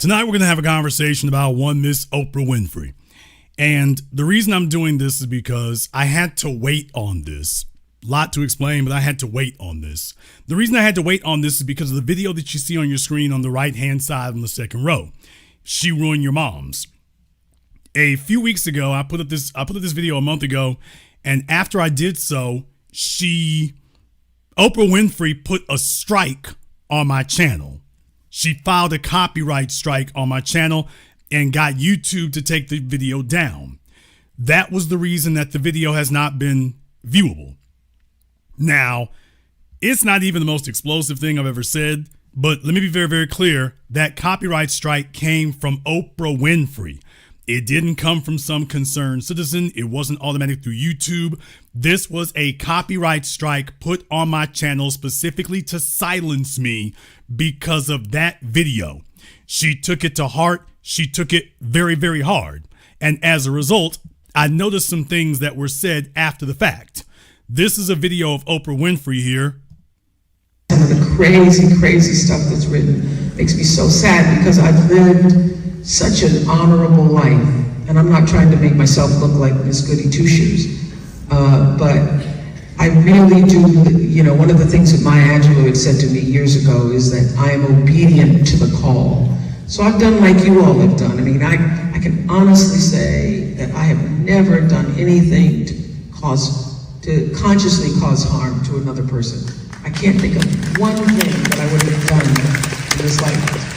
Tonight we're going to have a conversation about one Miss Oprah Winfrey. And the reason I'm doing this is because I had to wait on this. A lot to explain, but I had to wait on this. The reason I had to wait on this is because of the video that you see on your screen on the right-hand side on the second row. She ruined your moms. A few weeks ago, I put up this video a month ago, and after I did so, Oprah Winfrey put a strike on my channel. She filed a copyright strike on my channel and got YouTube to take the video down. That was the reason that the video has not been viewable. Now, it's not even the most explosive thing I've ever said, but let me be very, very clear. That copyright strike came from Oprah Winfrey. It didn't come from some concerned citizen. It wasn't automatic through YouTube. This was a copyright strike put on my channel specifically to silence me because of that video. She took it to heart. She took it very, very hard. And as a result, I noticed some things that were said after the fact. This is a video of Oprah Winfrey here. Some of the crazy, crazy stuff that's written makes me so sad because I've lived such an honorable life, and I'm not trying to make myself look like Miss Goody Two-Shoes, but I really do, one of the things that Maya Angelou had said to me years ago is that I am obedient to the call. So I've done like you all have done. I mean, I can honestly say that I have never done anything to consciously cause harm to another person. I can't think of one thing that I would have done in this life.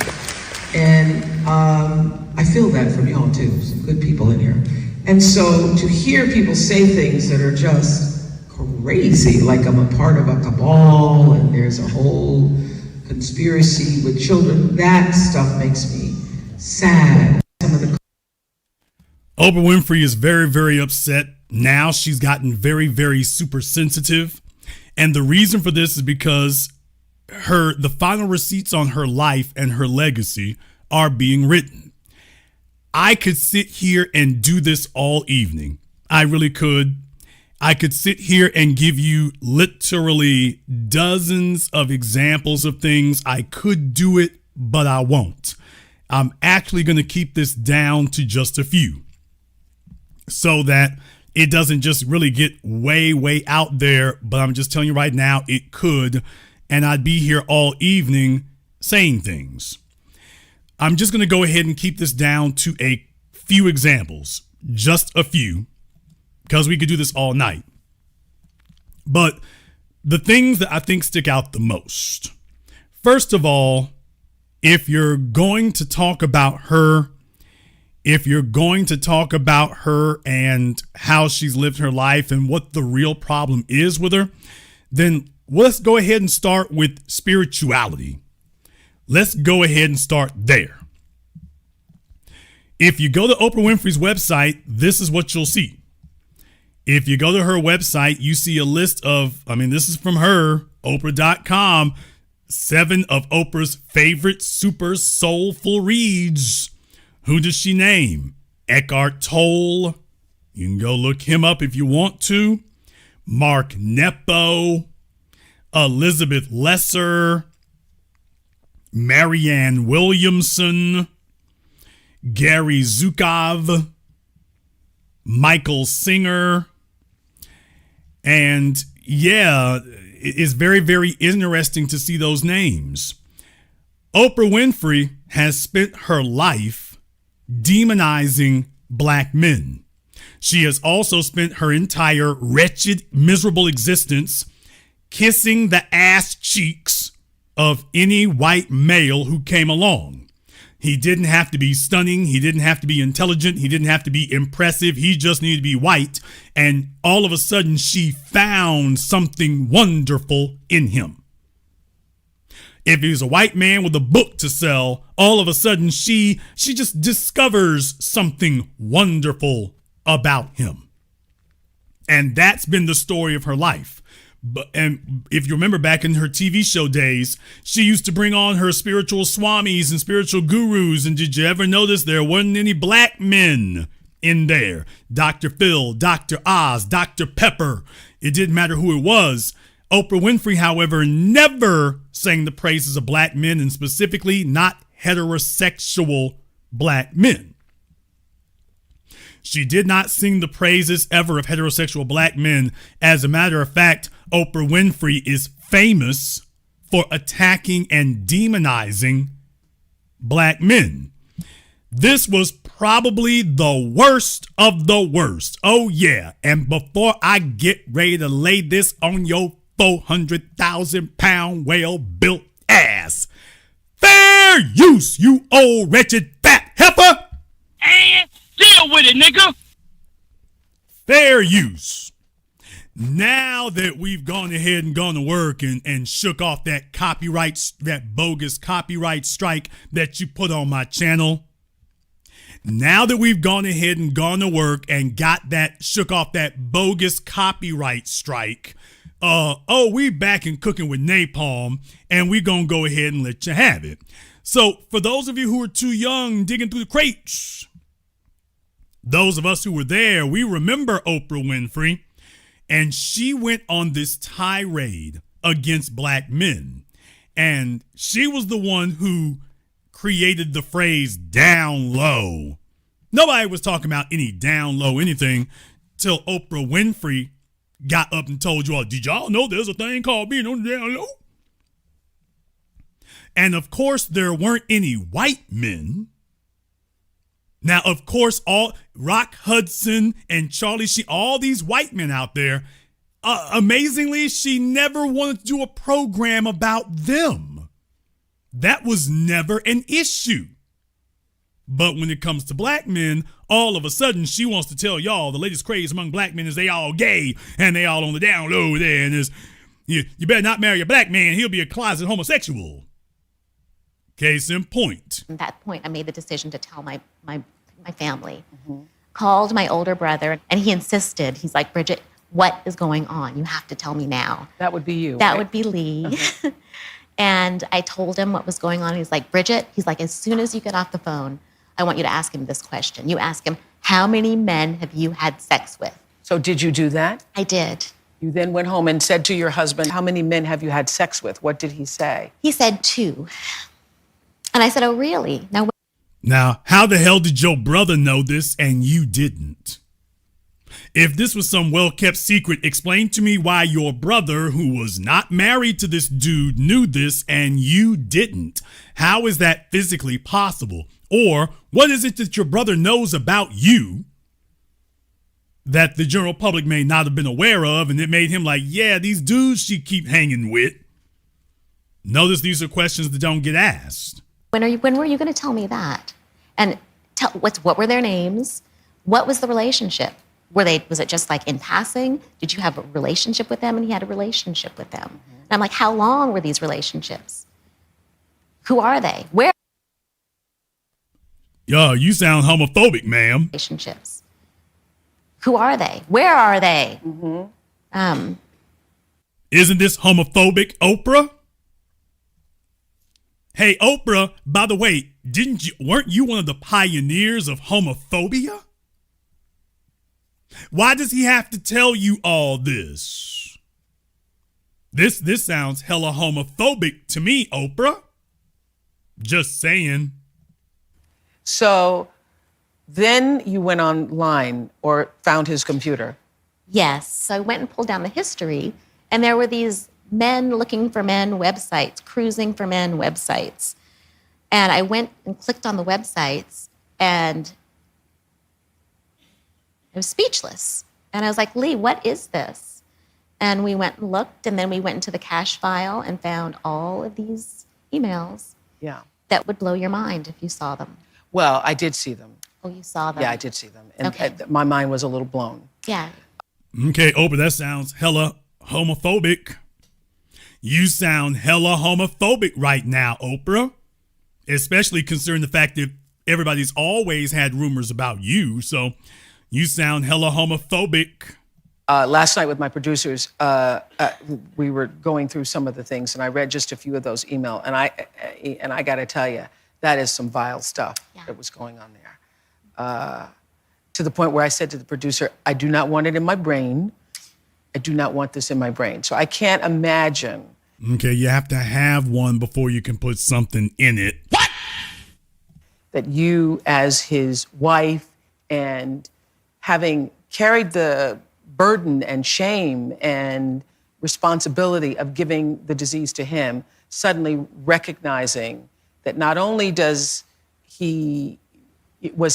And I feel that from y'all too, some good people in here. And so to hear people say things that are just crazy, like I'm a part of a cabal and there's a whole conspiracy with children, that stuff makes me sad. Oprah Winfrey is very, very upset. Now she's gotten very, very super sensitive. And the reason for this is because the final receipts on her life and her legacy are being written. I could sit here and do this all evening. I really could. I could sit here and give you literally dozens of examples of things. I could do it, but I won't. I'm actually going to keep this down to just a few so that it doesn't just really get way, way out there. But I'm just telling you right now, it could. And I'd be here all evening saying things. I'm just going to go ahead and keep this down to a few examples, just a few, because we could do this all night. But the things that I think stick out the most. First of all, if you're going to talk about her, and how she's lived her life and what the real problem is with her, then let's go ahead and start with spirituality. Let's go ahead and start there. If you go to Oprah Winfrey's website, this is what you'll see. If you go to her website, you see a list of, this is from her, Oprah.com, 7 of Oprah's favorite super soulful reads. Who does she name? Eckhart Tolle. You can go look him up if you want to. Mark Nepo. Elizabeth Lesser, Marianne Williamson, Gary Zukov, Michael Singer. And yeah, it's very, very interesting to see those names. Oprah Winfrey has spent her life demonizing black men. She has also spent her entire wretched, miserable existence kissing the ass cheeks of any white male who came along. He didn't have to be stunning. He didn't have to be intelligent. He didn't have to be impressive. He just needed to be white. And all of a sudden, she found something wonderful in him. If he was a white man with a book to sell, all of a sudden, she just discovers something wonderful about him. And that's been the story of her life. And if you remember back in her TV show days, she used to bring on her spiritual swamis and spiritual gurus. And did you ever notice there wasn't any black men in there? Dr. Phil, Dr. Oz, Dr. Pepper. It didn't matter who it was. Oprah Winfrey, however, never sang the praises of black men, and specifically not heterosexual black men. She did not sing the praises ever of heterosexual black men. As a matter of fact, Oprah Winfrey is famous for attacking and demonizing black men. This was probably the worst of the worst. Oh, yeah. And before I get ready to lay this on your 400,000-pound, well-built ass, fair use, you old wretched fat heifer. And deal with it, nigga. Fair use. Now that we've gone ahead and gone to work and shook off that bogus copyright strike that you put on my channel, now that we've gone ahead and gone to work and shook off that bogus copyright strike, we back and cooking with napalm, and we gonna go ahead and let you have it. So for those of you who are too young digging through the crates, those of us who were there, we remember Oprah Winfrey, and she went on this tirade against black men. And she was the one who created the phrase down low. Nobody was talking about any down low anything till Oprah Winfrey got up and told you all, did y'all know there's a thing called being on the down low? And of course, there weren't any white men. Now, of course, all Rock Hudson and Charlie Sheen, all these white men out there, amazingly, she never wanted to do a program about them. That was never an issue. But when it comes to black men, all of a sudden she wants to tell y'all the latest craze among black men is they all gay and they all on the down low there. And you better not marry a black man. He'll be a closet homosexual. Case in point. At that point, I made the decision to tell my family. Mm-hmm. Called my older brother, and he insisted. He's like, Bridget, what is going on? You have to tell me now. That would be you. That right? would be Lee. Uh-huh. And I told him what was going on. He's like, Bridget, he's like, as soon as you get off the phone, I want you to ask him this question. You ask him, how many men have you had sex with? So did you do that? I did. You then went home and said to your husband, how many men have you had sex with? What did he say? He said 2. And I said, oh, really? Now, how the hell did your brother know this and you didn't? If this was some well-kept secret, explain to me why your brother, who was not married to this dude, knew this and you didn't. How is that physically possible? Or what is it that your brother knows about you that the general public may not have been aware of, and it made him like, yeah, these dudes she keep hanging with? Notice these are questions that don't get asked. When were you going to tell me that? And what were their names? What was the relationship? Was it just like in passing? Did you have a relationship with them? And he had a relationship with them. Mm-hmm. And I'm like, how long were these relationships? Who are they? Where? Yo, you sound homophobic, ma'am. Relationships. Who are they? Where are they? Mm-hmm. Isn't this homophobic, Oprah? Hey, Oprah, by the way, weren't you one of the pioneers of homophobia? Why does he have to tell you all this? This sounds hella homophobic to me, Oprah. Just saying. So then you went online or found his computer. Yes. So I went and pulled down the history, and there were these men looking for men websites, cruising for men websites. And I went and clicked on the websites, and I was speechless. And I was like, Lee, what is this? And we went and looked, and then we went into the cache file and found all of these emails. Yeah. That would blow your mind if you saw them. Well, I did see them. Oh, you saw them? Yeah, I did see them. And okay. My mind was a little blown. Yeah. Okay, Oprah, that sounds hella homophobic. You sound hella homophobic right now, Oprah. Especially considering the fact that everybody's always had rumors about you. So you sound hella homophobic. Last night with my producers, we were going through some of the things, and I read just a few of those emails. And I got to tell you, that is some vile stuff that was going on there. To the point where I said to the producer, I do not want it in my brain. I do not want this in my brain. So I can't imagine. Okay, you have to have one before you can put something in it. What? that you, as his wife, and having carried the burden and shame and responsibility of giving the disease to him, suddenly recognizing that not only was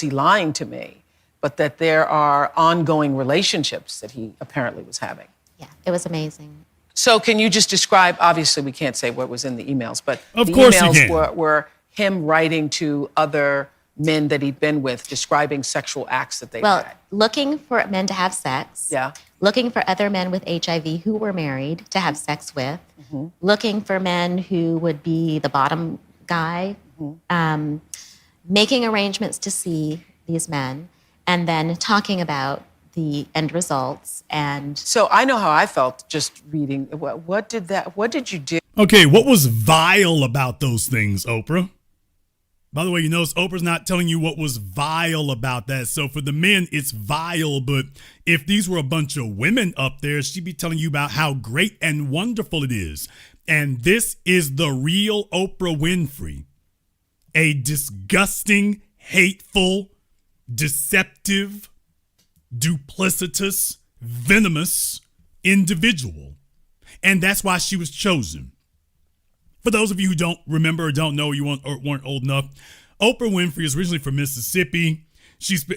he lying to me, but that there are ongoing relationships that he apparently was having. Yeah, it was amazing. So can you just describe, obviously we can't say what was in the emails, but Of the course you emails can. were him writing to other men that he'd been with, describing sexual acts that they Well, had. looking for men to have sex. Yeah. Looking for other men with HIV who were married to have sex with. Mm-hmm. Looking for men who would be the bottom guy. Mm-hmm. Making arrangements to see these men, and then talking about the end results. And So I know how I felt just reading. What did you do? Okay, what was vile about those things, Oprah? By the way, you notice Oprah's not telling you what was vile about that. So for the men, it's vile. But if these were a bunch of women up there, she'd be telling you about how great and wonderful it is. And this is the real Oprah Winfrey. A disgusting, hateful, deceptive, duplicitous, venomous individual. And that's why she was chosen. For those of you who don't remember or don't know, or weren't old enough, Oprah Winfrey is originally from Mississippi.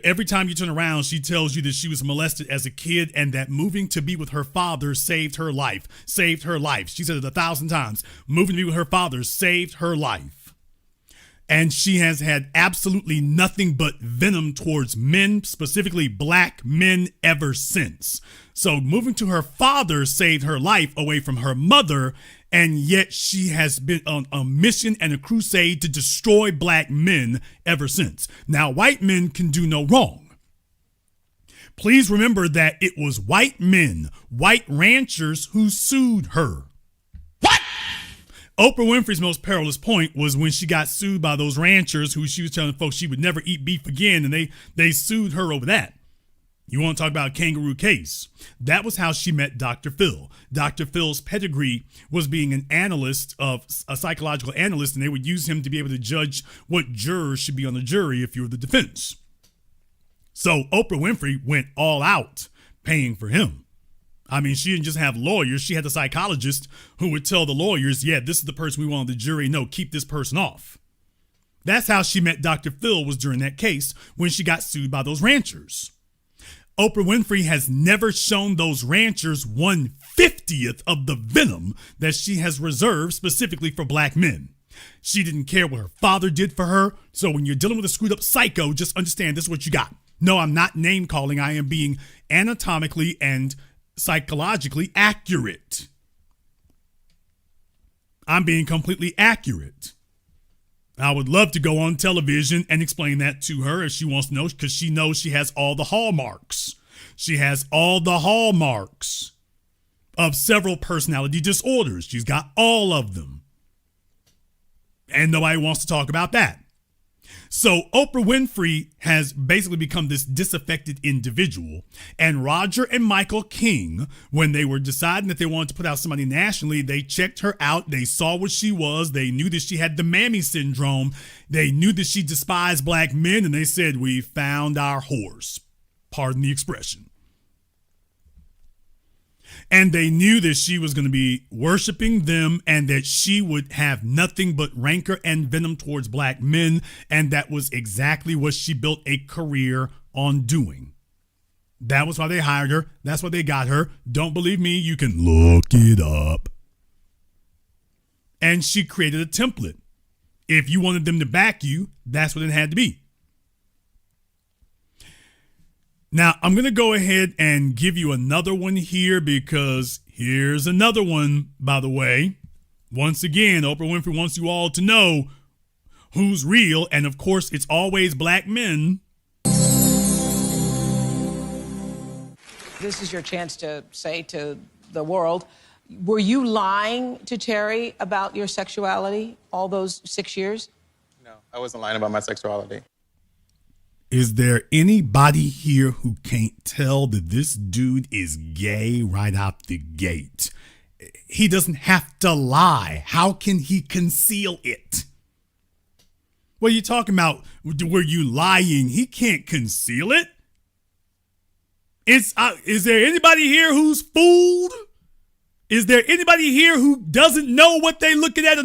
Every time you turn around, she tells you that she was molested as a kid and that moving to be with her father saved her life. Saved her life. She said it 1,000 times. Moving to be with her father saved her life. And she has had absolutely nothing but venom towards men, specifically black men, ever since. So moving to her father saved her life away from her mother, and yet she has been on a mission and a crusade to destroy black men ever since. Now, white men can do no wrong. Please remember that it was white men, white ranchers, who sued her. Oprah Winfrey's most perilous point was when she got sued by those ranchers who she was telling folks she would never eat beef again, and they sued her over that. You want to talk about a kangaroo case? That was how she met Dr. Phil. Dr. Phil's pedigree was being an analyst, a psychological analyst, and they would use him to be able to judge what jurors should be on the jury if you were the defense. So Oprah Winfrey went all out paying for him. I mean, she didn't just have lawyers. She had a psychologist who would tell the lawyers, yeah, this is the person we want on the jury. No, keep this person off. That's how she met Dr. Phil, was during that case when she got sued by those ranchers. Oprah Winfrey has never shown those ranchers 1/50th of the venom that she has reserved specifically for black men. She didn't care what her father did for her. So when you're dealing with a screwed up psycho, just understand this is what you got. No, I'm not name calling. I am being anatomically and psychologically accurate. I'm being completely accurate. I would love to go on television and explain that to her if she wants to know, because she knows she has all the hallmarks. She has all the hallmarks of several personality disorders. She's got all of them. And nobody wants to talk about that. So Oprah Winfrey has basically become this disaffected individual. And Roger and Michael King, when they were deciding that they wanted to put out somebody nationally, they checked her out. They saw what she was. They knew that she had the mammy syndrome. They knew that she despised black men. And they said, we found our horse. Pardon the expression. And they knew that she was going to be worshiping them and that she would have nothing but rancor and venom towards black men. And that was exactly what she built a career on doing. That was why they hired her. That's why they got her. Don't believe me? You can look it up. And she created a template. If you wanted them to back you, that's what it had to be. Now, I'm going to go ahead and give you another one here, because here's another one, by the way. Once again, Oprah Winfrey wants you all to know who's real. And of course, it's always black men. This is your chance to say to the world, were you lying to Terry about your sexuality all those 6 years? No, I wasn't lying about my sexuality. Is there anybody here who can't tell that this dude is gay right out the gate? He doesn't have to lie. How can he conceal it? What are you talking about? Were you lying? He can't conceal it. Is there anybody here who's fooled? Is there anybody here who doesn't know what they're looking at?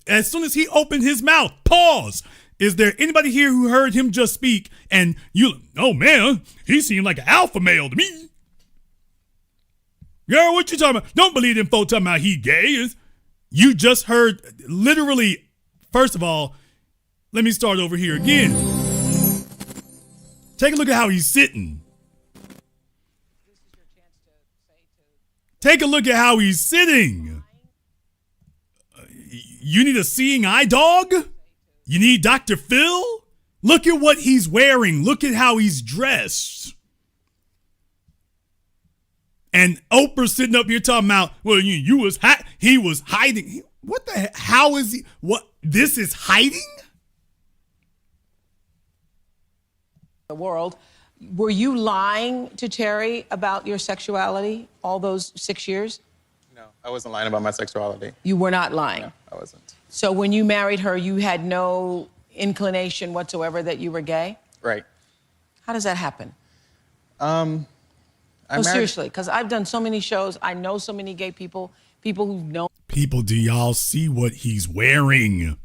As soon as he opened his mouth, pause. Is there anybody here who heard him just speak and oh man, he seemed like an alpha male to me. Girl, what you talking about? Don't believe them folks talking about he gay. You just heard literally, first of all, let me start over here again. Take a look at how he's sitting. Take a look at how he's sitting. You need a seeing eye dog? You need Dr. Phil? Look at what he's wearing. Look at how he's dressed. And Oprah's sitting up here talking about, well, he was hiding. What the heck? How is he? What? This is hiding? The world. Were you lying to Terry about your sexuality all those 6 years? No, I wasn't lying about my sexuality. You were not lying? No, I wasn't. So when you married her, you had no inclination whatsoever that you were gay? Right. How does that happen? Seriously, because I've done so many shows. I know so many gay people who know. People, do y'all see what he's wearing?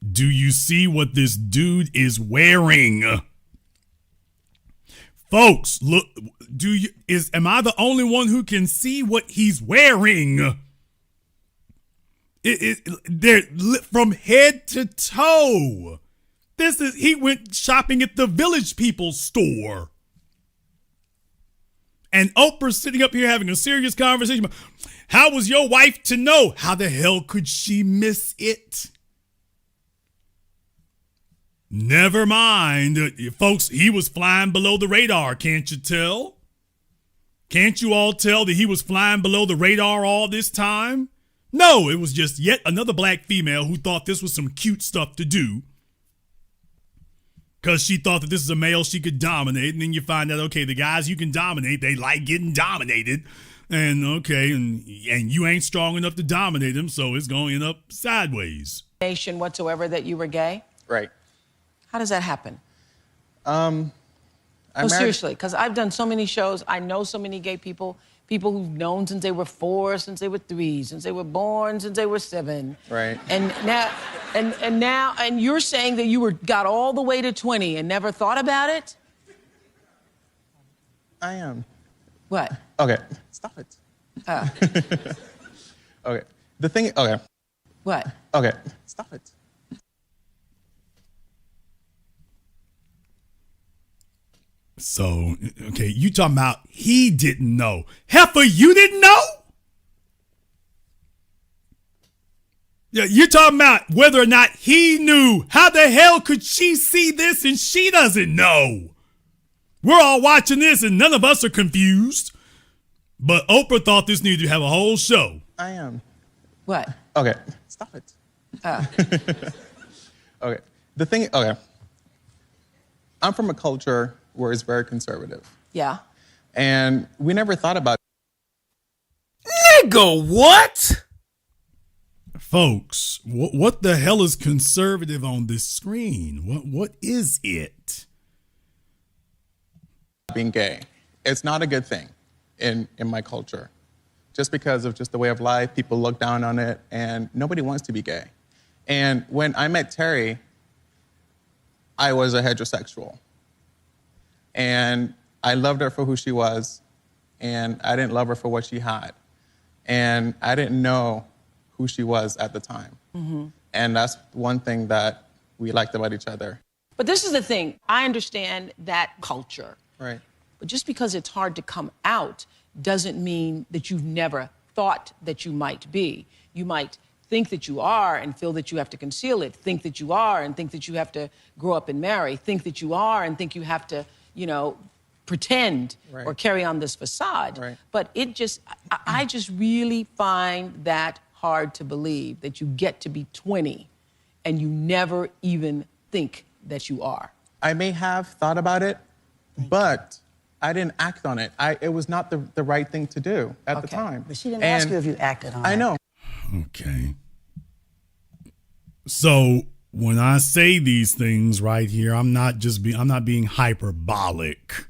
Do you see what this dude is wearing? Folks, look, am I the only one who can see what he's wearing? They're from head to toe. He went shopping at the Village People store. And Oprah's sitting up here having a serious conversation. How was your wife to know? How the hell could she miss it? Never mind. Folks, he was flying below the radar, can't you tell? Can't you all tell that he was flying below the radar all this time? No, it was just yet another black female who thought this was some cute stuff to do. Because she thought that this is a male she could dominate. And then you find out, okay, the guys you can dominate, they like getting dominated. And okay, and you ain't strong enough to dominate them, so it's going to end up sideways. Nation whatsoever that you were gay? right. How does that happen? Seriously. Because I've done so many shows. I know so many gay people who've known since they were 4, since they were 3, since they were born, since they were 7. Right. And now, and you're saying that you got all the way to 20 and never thought about it? I am. What? Okay, stop it. Okay. Okay. What? Okay, stop it. So, okay, you talking about he didn't know. Heifer, you didn't know? Yeah, you're talking about whether or not he knew. How the hell could she see this and she doesn't know? We're all watching this and none of us are confused. But Oprah thought this needed to have a whole show. I am. What? Okay, stop it. Okay. Okay. I'm from a culture where it's very conservative. Yeah. And we never thought about Nigga, what? Folks, what the hell is conservative on this screen? What is it? being gay. It's not a good thing in my culture. Just because of just the way of life, people look down on it, and nobody wants to be gay. And when I met Terry, I was a heterosexual. And I loved her for who she was, and I didn't love her for what she had. And I didn't know who she was at the time. Mm-hmm. And that's one thing that we liked about each other. But this is the thing. I understand that culture. Right. But just because it's hard to come out doesn't mean that you've never thought that you might be. You might think that you are and feel that you have to conceal it, think that you are and think that you have to grow up and marry, think that you are and think you have to, pretend right. or carry on this facade. Right. But I just really find that hard to believe that you get to be 20 and you never even think that you are. I may have thought about it, but I didn't act on it. It was not the right thing to do at the time. But she didn't ask you if you acted on it. I know. Okay. So When I say these things right here, I'm not being hyperbolic.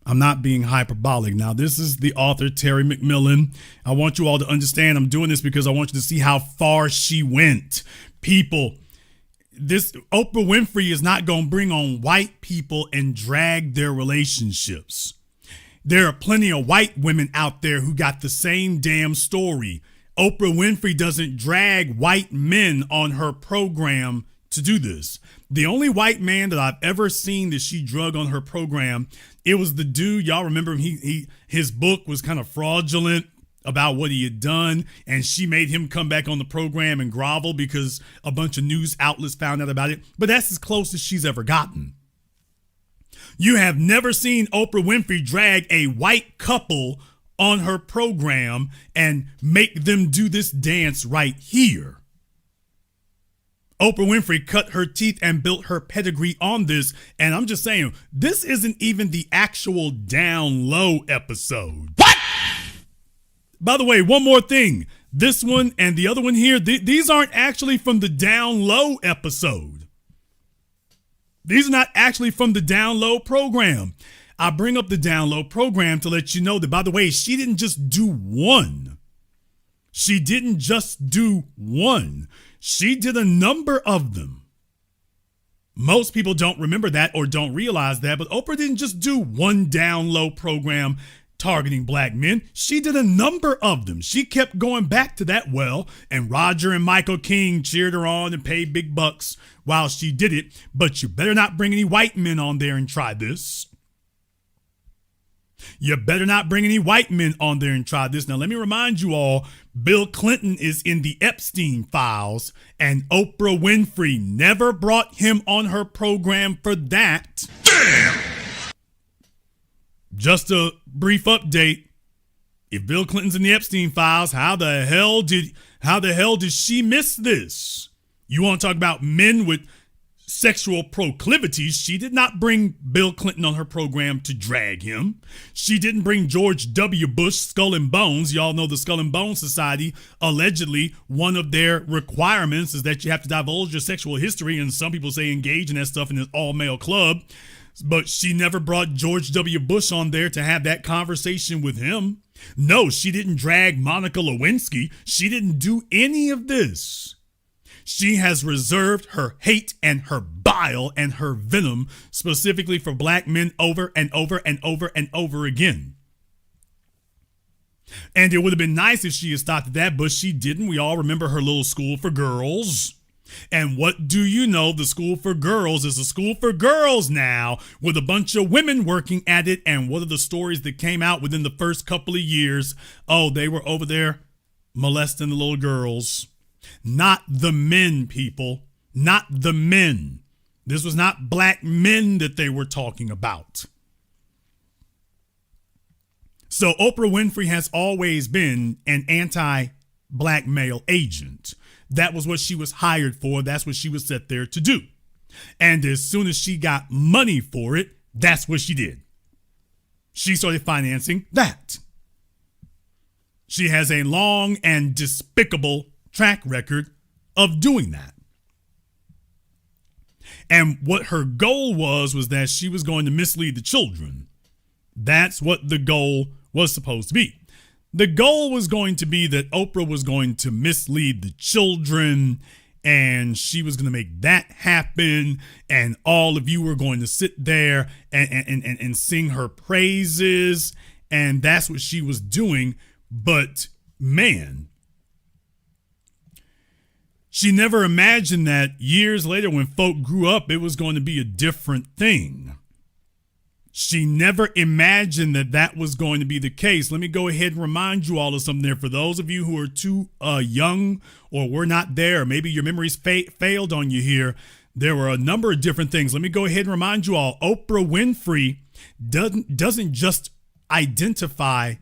I'm not being hyperbolic. Now, this is the author, Terry McMillan. I want you all to understand I'm doing this because I want you to see how far she went. People, this Oprah Winfrey is not going to bring on white people and drag their relationships. There are plenty of white women out there who got the same damn story. Oprah Winfrey doesn't drag white men on her program to do this. The only white man that I've ever seen that she drug on her program, it was the dude, y'all remember him, his book was kind of fraudulent about what he had done, and she made him come back on the program and grovel because a bunch of news outlets found out about it. But that's as close as she's ever gotten. You have never seen Oprah Winfrey drag a white couple on her program and make them do this dance right here. Oprah Winfrey cut her teeth and built her pedigree on this. And I'm just saying, this isn't even the actual down low episode. What? By the way, one more thing. This one and the other one here, these aren't actually from the down low episode. These are not actually from the down low program. I bring up the down low program to let you know that, by the way, she didn't just do one. She didn't just do one. She did a number of them. Most people don't remember that or don't realize that, but Oprah didn't just do one down low program targeting black men. She did a number of them. She kept going back to that well, and Roger and Michael King cheered her on and paid big bucks while she did it. But you better not bring any white men on there and try this. You better not bring any white men on there and try this. Now, let me remind you all, Bill Clinton is in the Epstein files, and Oprah Winfrey never brought him on her program for that. Damn! Just a brief update. If Bill Clinton's in the Epstein files, how the hell did she miss this? You want to talk about men with sexual proclivities? She did not bring Bill Clinton on her program to drag him. She didn't bring George W. Bush, Skull and Bones. Y'all know the Skull and Bones Society, allegedly one of their requirements is that you have to divulge your sexual history, and some people say engage in that stuff in an all-male club. But she never brought George W. Bush on there to have that conversation with him. No, she didn't drag Monica Lewinsky. She didn't do any of this. She has reserved her hate and her bile and her venom specifically for black men over and over and over and over again. And it would have been nice if she had stopped at that, but she didn't. We all remember her little school for girls. And what do you know? The school for girls is a school for girls now with a bunch of women working at it. And what are the stories that came out within the first couple of years? Oh, they were over there molesting the little girls. Not the men, people. Not the men. This was not black men that they were talking about. So Oprah Winfrey has always been an anti-black male agent. That was what she was hired for. That's what she was set there to do. And as soon as she got money for it, that's what she did. She started financing that. She has a long and despicable track record of doing that. And what her goal was that she was going to mislead the children. That's what the goal was supposed to be. The goal was going to be that Oprah was going to mislead the children, and she was going to make that happen, and all of you were going to sit there and sing her praises, and that's what she was doing. But man, she never imagined that years later when folk grew up, it was going to be a different thing. She never imagined that that was going to be the case. Let me go ahead and remind you all of something there. For those of you who are too young or were not there, maybe your memories failed on you here, there were a number of different things. Let me go ahead and remind you all, Oprah Winfrey doesn't just identify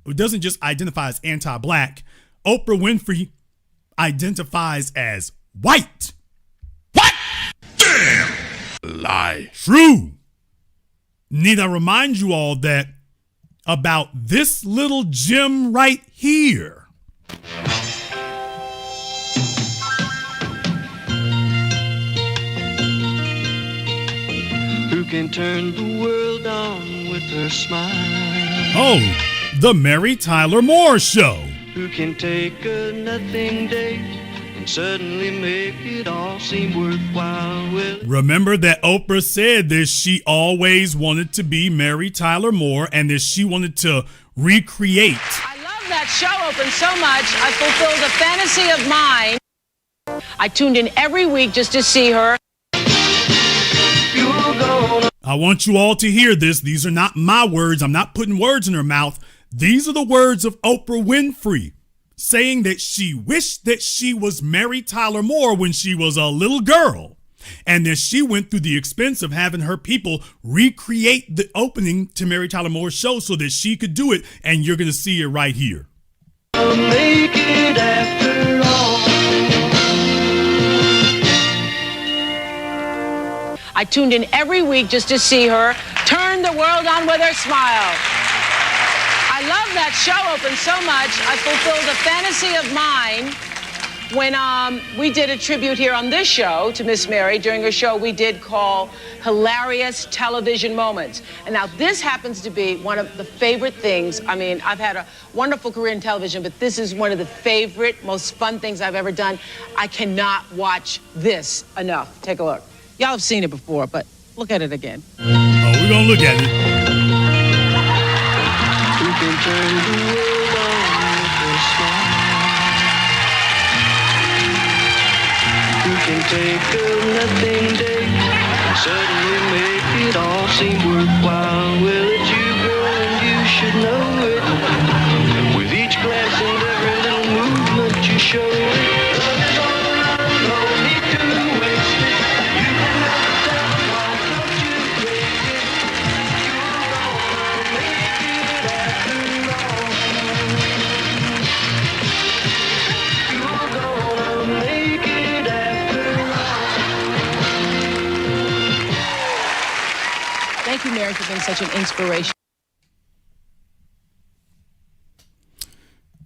as anti-black. Oprah Winfrey identifies as white. What? Damn! Lie. True. Need I remind you all that about this little gem right here? can turn the world on with her smile. Oh, The Mary Tyler Moore Show. Who can take a nothing day and suddenly make it all seem worthwhile? Well, Remember that Oprah said that she always wanted to be Mary Tyler Moore and that she wanted to recreate. I love that show, Oprah, so much. I fulfilled a fantasy of mine. I tuned in every week just to see her. I want you all to hear this. These are not my words. I'm not putting words in her mouth. These are the words of Oprah Winfrey, saying that she wished that she was Mary Tyler Moore when she was a little girl, and that she went through the expense of having her people recreate the opening to Mary Tyler Moore's show so that she could do it, and you're going to see it right here. make it after all. I tuned in every week just to see her turn the world on with her smile. I love that show, Oprah, so much. I fulfilled a fantasy of mine when we did a tribute here on this show to Miss Mary during a show we did call Hilarious Television Moments. And now this happens to be one of the favorite things. I mean, I've had a wonderful career in television, but this is one of the favorite, most fun things I've ever done. I cannot watch this enough. Take a look. Y'all have seen it before, but look at it again. Oh, we're going to look at it. Who can turn the world on with a smile? Who can take a nothing day and suddenly make it all seem worthwhile? Well, it's you, girl, and you should know it. With each glance and every little movement you show it. Love is all around, no need to waste it. You can never tell, why don't you break it? You're gonna make it after all. You're gonna make it after all. Thank you, Mary, for being such an inspiration.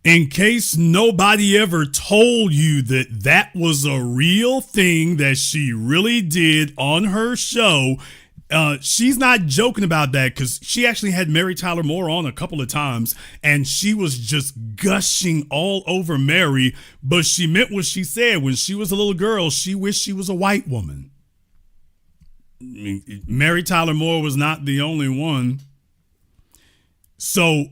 In case nobody ever told you that that was a real thing that she really did on her show, she's not joking about that, because she actually had Mary Tyler Moore on a couple of times and she was just gushing all over Mary, but she meant what she said. When she was a little girl, she wished she was a white woman. I mean, Mary Tyler Moore was not the only one. So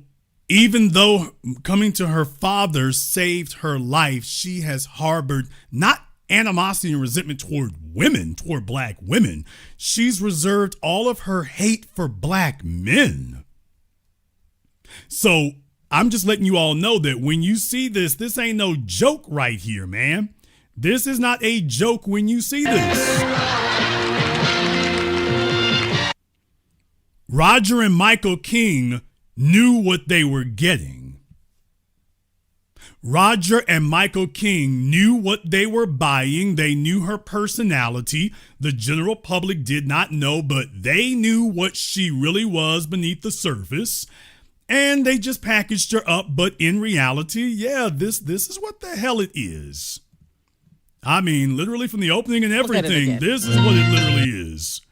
even though coming to her father saved her life, she has harbored not animosity and resentment toward women, toward black women. She's reserved all of her hate for black men. So I'm just letting you all know that when you see this, this ain't no joke right here, man. This is not a joke when you see this. Roger and Michael King knew what they were getting. Roger and Michael King knew what they were buying. They knew her personality. The general public did not know, but they knew what she really was beneath the surface. And they just packaged her up. But in reality, yeah, this is what the hell it is. I mean, literally from the opening and everything, this is what it literally is.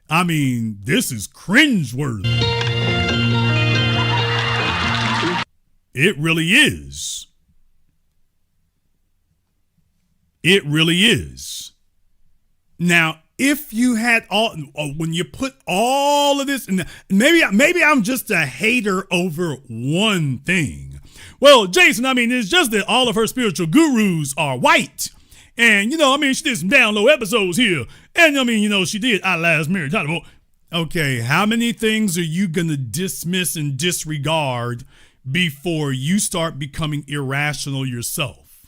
I mean, this is cringeworthy. It really is. It really is. Now, if you had when you put all of this, and maybe I'm just a hater over one thing. Well, Jason, I mean, it's just that all of her spiritual gurus are white. And, she did some down low episodes here. And, she did I Last Mary Tyler Moore. Okay, how many things are you going to dismiss and disregard before you start becoming irrational yourself?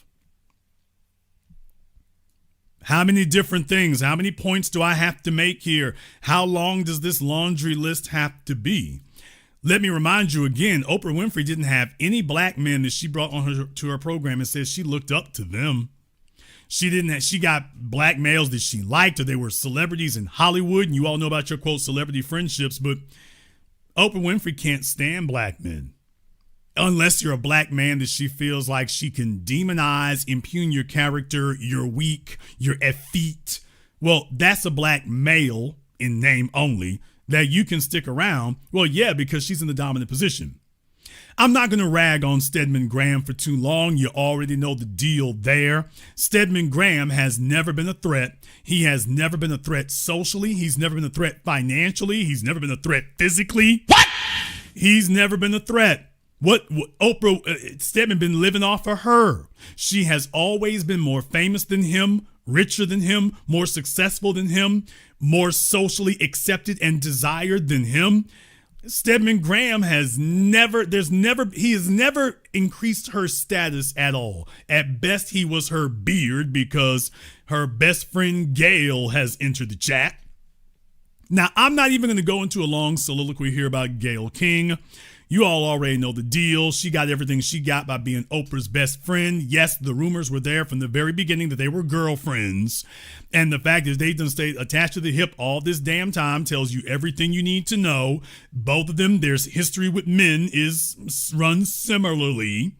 How many different things? How many points do I have to make here? How long does this laundry list have to be? Let me remind you again, Oprah Winfrey didn't have any black men that she brought on to her program and said she looked up to them. She got black males that she liked, or they were celebrities in Hollywood. And you all know about your, quote, celebrity friendships, but Oprah Winfrey can't stand black men. Unless you're a black man that she feels like she can demonize, impugn your character, you're weak, you're effete. Well, that's a black male in name only, that you can stick around. Well, yeah, because she's in the dominant position. I'm not going to rag on Stedman Graham for too long. You already know the deal there. Stedman Graham has never been a threat. He has never been a threat socially. He's never been a threat financially. He's never been a threat physically. What? He's never been a threat. What Oprah Stedman been living off of her. She has always been more famous than him, richer than him, more successful than him, more socially accepted and desired than him. Stedman Graham has never increased her status at all. At best, he was her beard because her best friend Gail has entered the chat. Now, I'm not even going to go into a long soliloquy here about Gail King. You all already know the deal. She got everything she got by being Oprah's best friend. Yes, the rumors were there from the very beginning that they were girlfriends. And the fact is they done stayed attached to the hip all this damn time tells you everything you need to know. Both of them, their history with men runs similarly.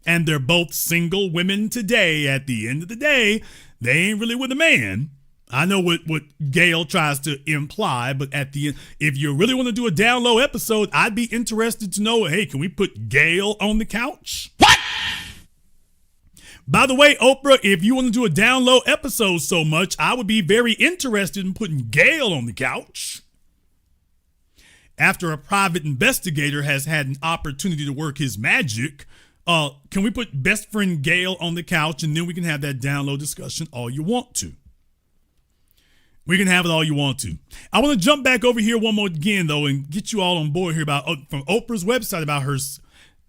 And they're both single women today. At the end of the day, they ain't really with a man. I know what Gail tries to imply, but at the end, if you really want to do a down low episode, I'd be interested to know, hey, can we put Gail on the couch? What? By the way, Oprah, if you want to do a down low episode so much, I would be very interested in putting Gail on the couch. After a private investigator has had an opportunity to work his magic, can we put best friend Gail on the couch and then we can have that down low discussion all you want to? We can have it all you want to. I want to jump back over here one more again, though, and get you all on board here from Oprah's website about her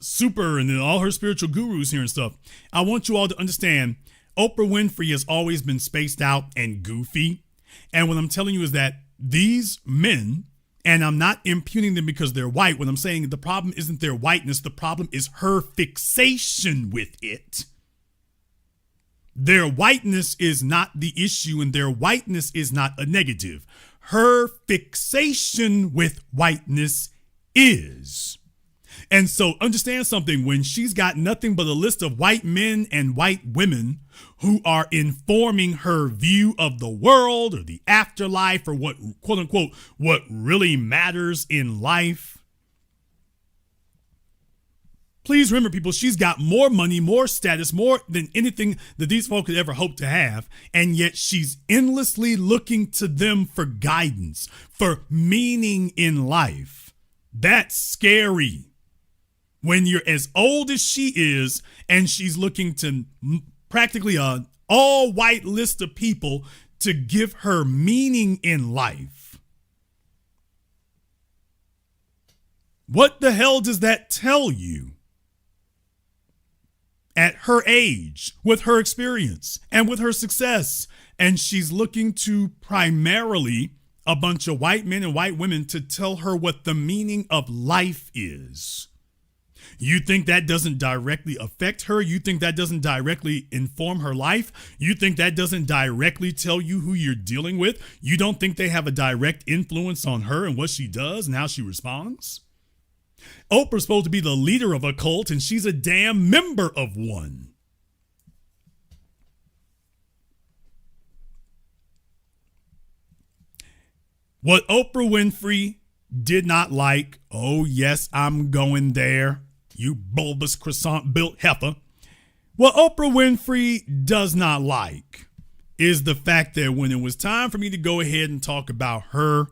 super and then all her spiritual gurus here and stuff. I want you all to understand Oprah Winfrey has always been spaced out and goofy. And what I'm telling you is that these men, and I'm not impugning them because they're white. What I'm saying, the problem isn't their whiteness. The problem is her fixation with it. Their whiteness is not the issue, and their whiteness is not a negative. Her fixation with whiteness is. And so understand something. When she's got nothing but a list of white men and white women who are informing her view of the world or the afterlife or what, quote unquote, what really matters in life. Please remember, people, she's got more money, more status, more than anything that these folk could ever hope to have. And yet she's endlessly looking to them for guidance, for meaning in life. That's scary. When you're as old as she is and she's looking to practically an all-white list of people to give her meaning in life. What the hell does that tell you? At her age, with her experience, and with her success. And she's looking to primarily a bunch of white men and white women to tell her what the meaning of life is. You think that doesn't directly affect her? You think that doesn't directly inform her life? You think that doesn't directly tell you who you're dealing with? You don't think they have a direct influence on her and what she does and how she responds? Oprah's supposed to be the leader of a cult, and she's a damn member of one. What Oprah Winfrey did not like, oh yes, I'm going there, you bulbous croissant-built heifer. What Oprah Winfrey does not like is the fact that when it was time for me to go ahead and talk about her,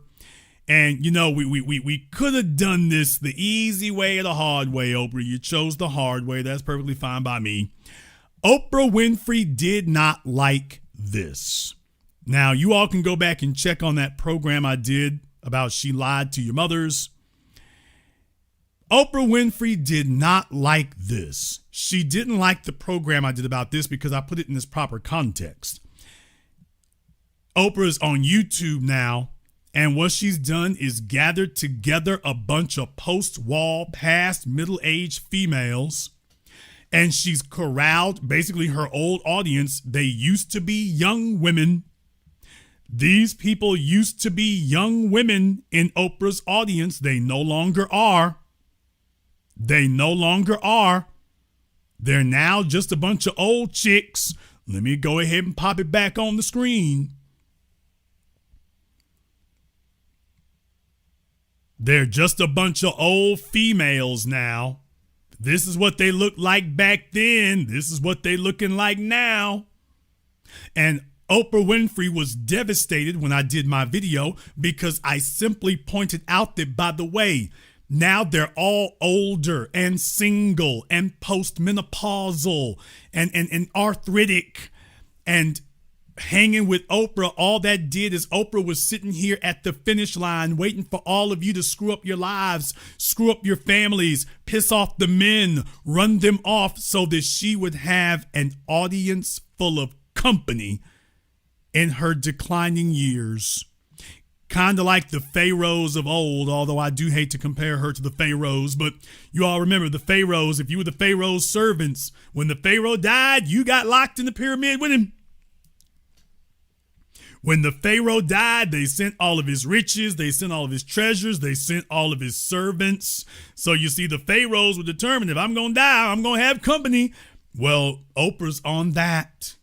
and, you know, we could have done this the easy way or the hard way, Oprah. You chose the hard way. That's perfectly fine by me. Oprah Winfrey did not like this. Now, you all can go back and check on that program I did about She Lied to Your Mothers. Oprah Winfrey did not like this. She didn't like the program I did about this because I put it in its proper context. Oprah's on YouTube now. And what she's done is gathered together a bunch of post-wall, past middle-aged females. And she's corralled basically her old audience. They used to be young women. These people used to be young women in Oprah's audience. They no longer are. They no longer are. They're now just a bunch of old chicks. Let me go ahead and pop it back on the screen. They're just a bunch of old females now. This is what they looked like back then. This is what they looking like now. And Oprah Winfrey was devastated when I did my video because I simply pointed out that, by the way, now they're all older and single and postmenopausal and arthritic. And hanging with Oprah, all that did is Oprah was sitting here at the finish line waiting for all of you to screw up your lives, screw up your families, piss off the men, run them off so that she would have an audience full of company in her declining years. Kind of like the pharaohs of old, although I do hate to compare her to the pharaohs, but you all remember the pharaohs. If you were the pharaoh's servants, when the pharaoh died, you got locked in the pyramid with him. When the pharaoh died, they sent all of his riches, they sent all of his treasures, they sent all of his servants. So you see, the pharaohs were determined, if I'm going to die, I'm going to have company. Well, Oprah's on that.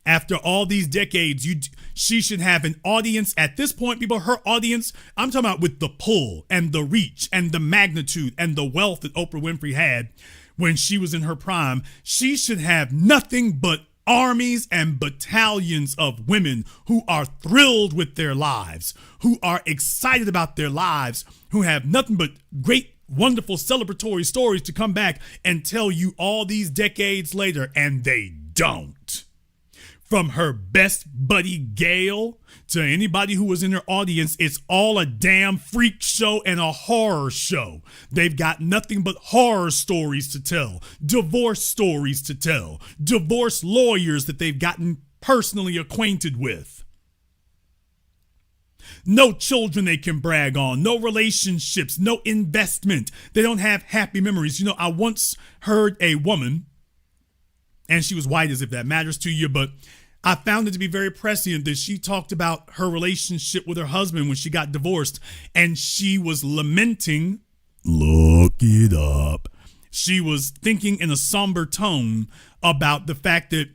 After all these decades, she should have an audience. At this point, people, her audience, I'm talking about with the pull and the reach and the magnitude and the wealth that Oprah Winfrey had when she was in her prime, she should have nothing but armies and battalions of women who are thrilled with their lives, who are excited about their lives, who have nothing but great, wonderful celebratory stories to come back and tell you all these decades later, and they don't. From her best buddy Gail to anybody who was in her audience, it's all a damn freak show and a horror show. They've got nothing but horror stories to tell, divorce stories to tell, divorce lawyers that they've gotten personally acquainted with. No children they can brag on, no relationships, no investment. They don't have happy memories. You know, I once heard a woman, and she was white, as if that matters to you, but I found it to be very prescient that she talked about her relationship with her husband when she got divorced, and she was lamenting, look it up. She was thinking in a somber tone about the fact that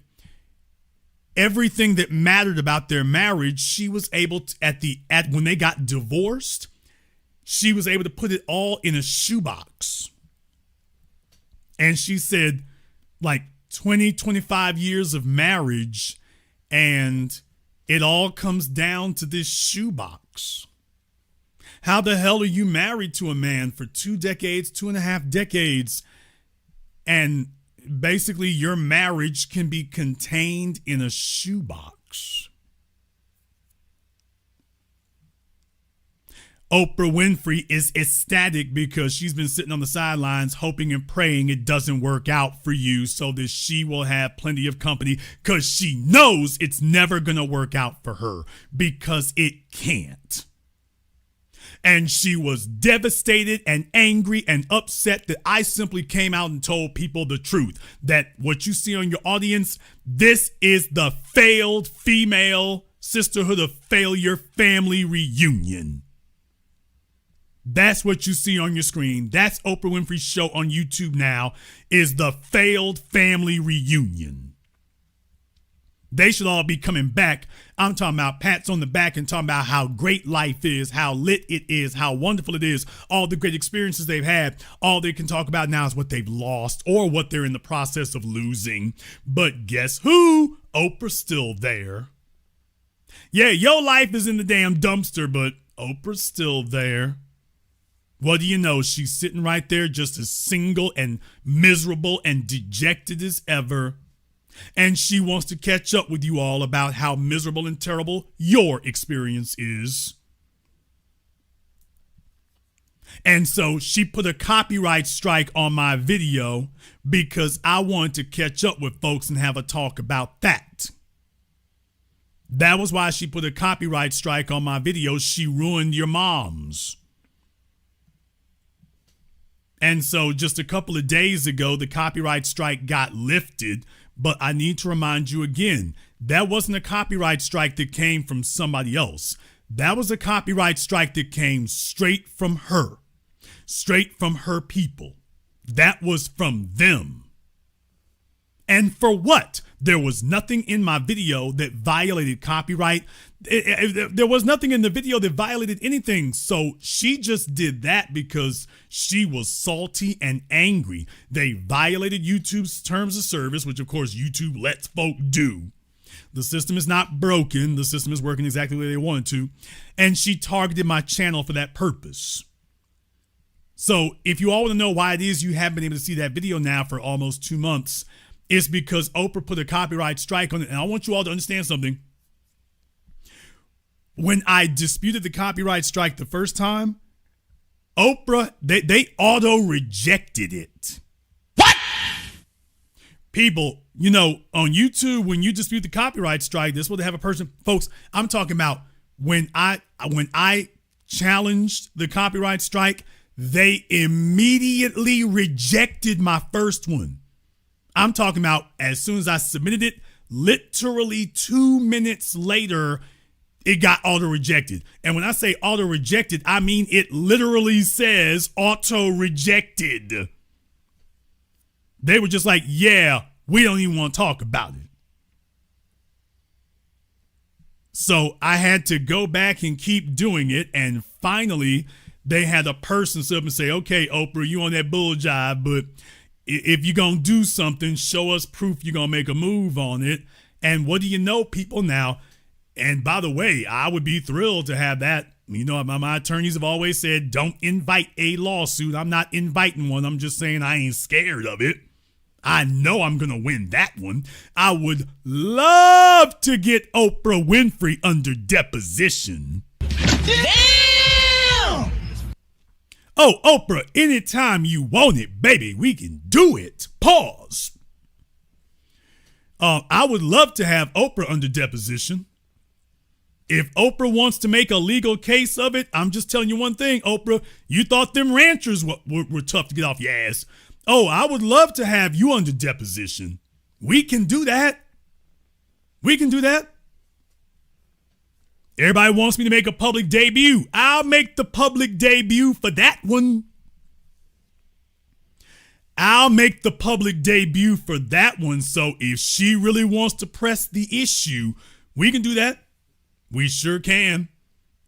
everything that mattered about their marriage, she was able to, when they got divorced, she was able to put it all in a shoebox. And she said, like 20, 25 years of marriage, and it all comes down to this shoebox. How the hell are you married to a man for 2 decades, 2.5 decades, and basically your marriage can be contained in a shoebox? Oprah Winfrey is ecstatic because she's been sitting on the sidelines hoping and praying it doesn't work out for you so that she will have plenty of company, because she knows it's never going to work out for her because it can't. And she was devastated and angry and upset that I simply came out and told people the truth, that what you see on your audience, this is the failed female Sisterhood of Failure family reunion. That's what you see on your screen. That's Oprah Winfrey's show on YouTube now, is the failed family reunion. They should all be coming back. I'm talking about pats on the back and talking about how great life is, how lit it is, how wonderful it is, all the great experiences they've had. All they can talk about now is what they've lost or what they're in the process of losing. But guess who? Oprah's still there. Yeah, your life is in the damn dumpster, but Oprah's still there. What do you know? She's sitting right there just as single and miserable and dejected as ever. And she wants to catch up with you all about how miserable and terrible your experience is. And so she put a copyright strike on my video because I wanted to catch up with folks and have a talk about that. That was why she put a copyright strike on my video. She ruined your moms. And so just a couple of days ago, the copyright strike got lifted. But I need to remind you again, that wasn't a copyright strike that came from somebody else. That was a copyright strike that came straight from her, straight from her people. That was from them. And for what? There was nothing in my video that violated copyright. There was nothing in the video that violated anything. So she just did that because she was salty and angry. They violated YouTube's terms of service, which of course YouTube lets folk do. The system is not broken. The system is working exactly the way they wanted to. And she targeted my channel for that purpose. So if you all want to know why it is you haven't been able to see that video now for almost 2 months, it's because Oprah put a copyright strike on it. And I want you all to understand something. When I disputed the copyright strike the first time, Oprah, they auto-rejected it. What? People, you know, on YouTube, when you dispute the copyright strike, this is what they have a person. Folks, I'm talking about when I challenged the copyright strike, they immediately rejected my first one. I'm talking about as soon as I submitted it, literally 2 minutes later, it got auto-rejected. And when I say auto-rejected, I mean it literally says auto-rejected. They were just like, yeah, we don't even want to talk about it. So I had to go back and keep doing it. And finally, they had a person sit up and say, okay, Oprah, you on that bull jive, but if you're going to do something, show us proof you're going to make a move on it. And what do you know, people now? And by the way, I would be thrilled to have that. You know, my attorneys have always said, don't invite a lawsuit. I'm not inviting one. I'm just saying I ain't scared of it. I know I'm going to win that one. I would love to get Oprah Winfrey under deposition. Damn! Oh, Oprah, anytime you want it, baby, we can do it. Pause. I would love to have Oprah under deposition. If Oprah wants to make a legal case of it, I'm just telling you one thing, Oprah, you thought them ranchers were tough to get off your ass. Oh, I would love to have you under deposition. We can do that. We can do that. Everybody wants me to make a public debut. I'll make the public debut for that one. I'll make the public debut for that one. So if she really wants to press the issue, we can do that. We sure can.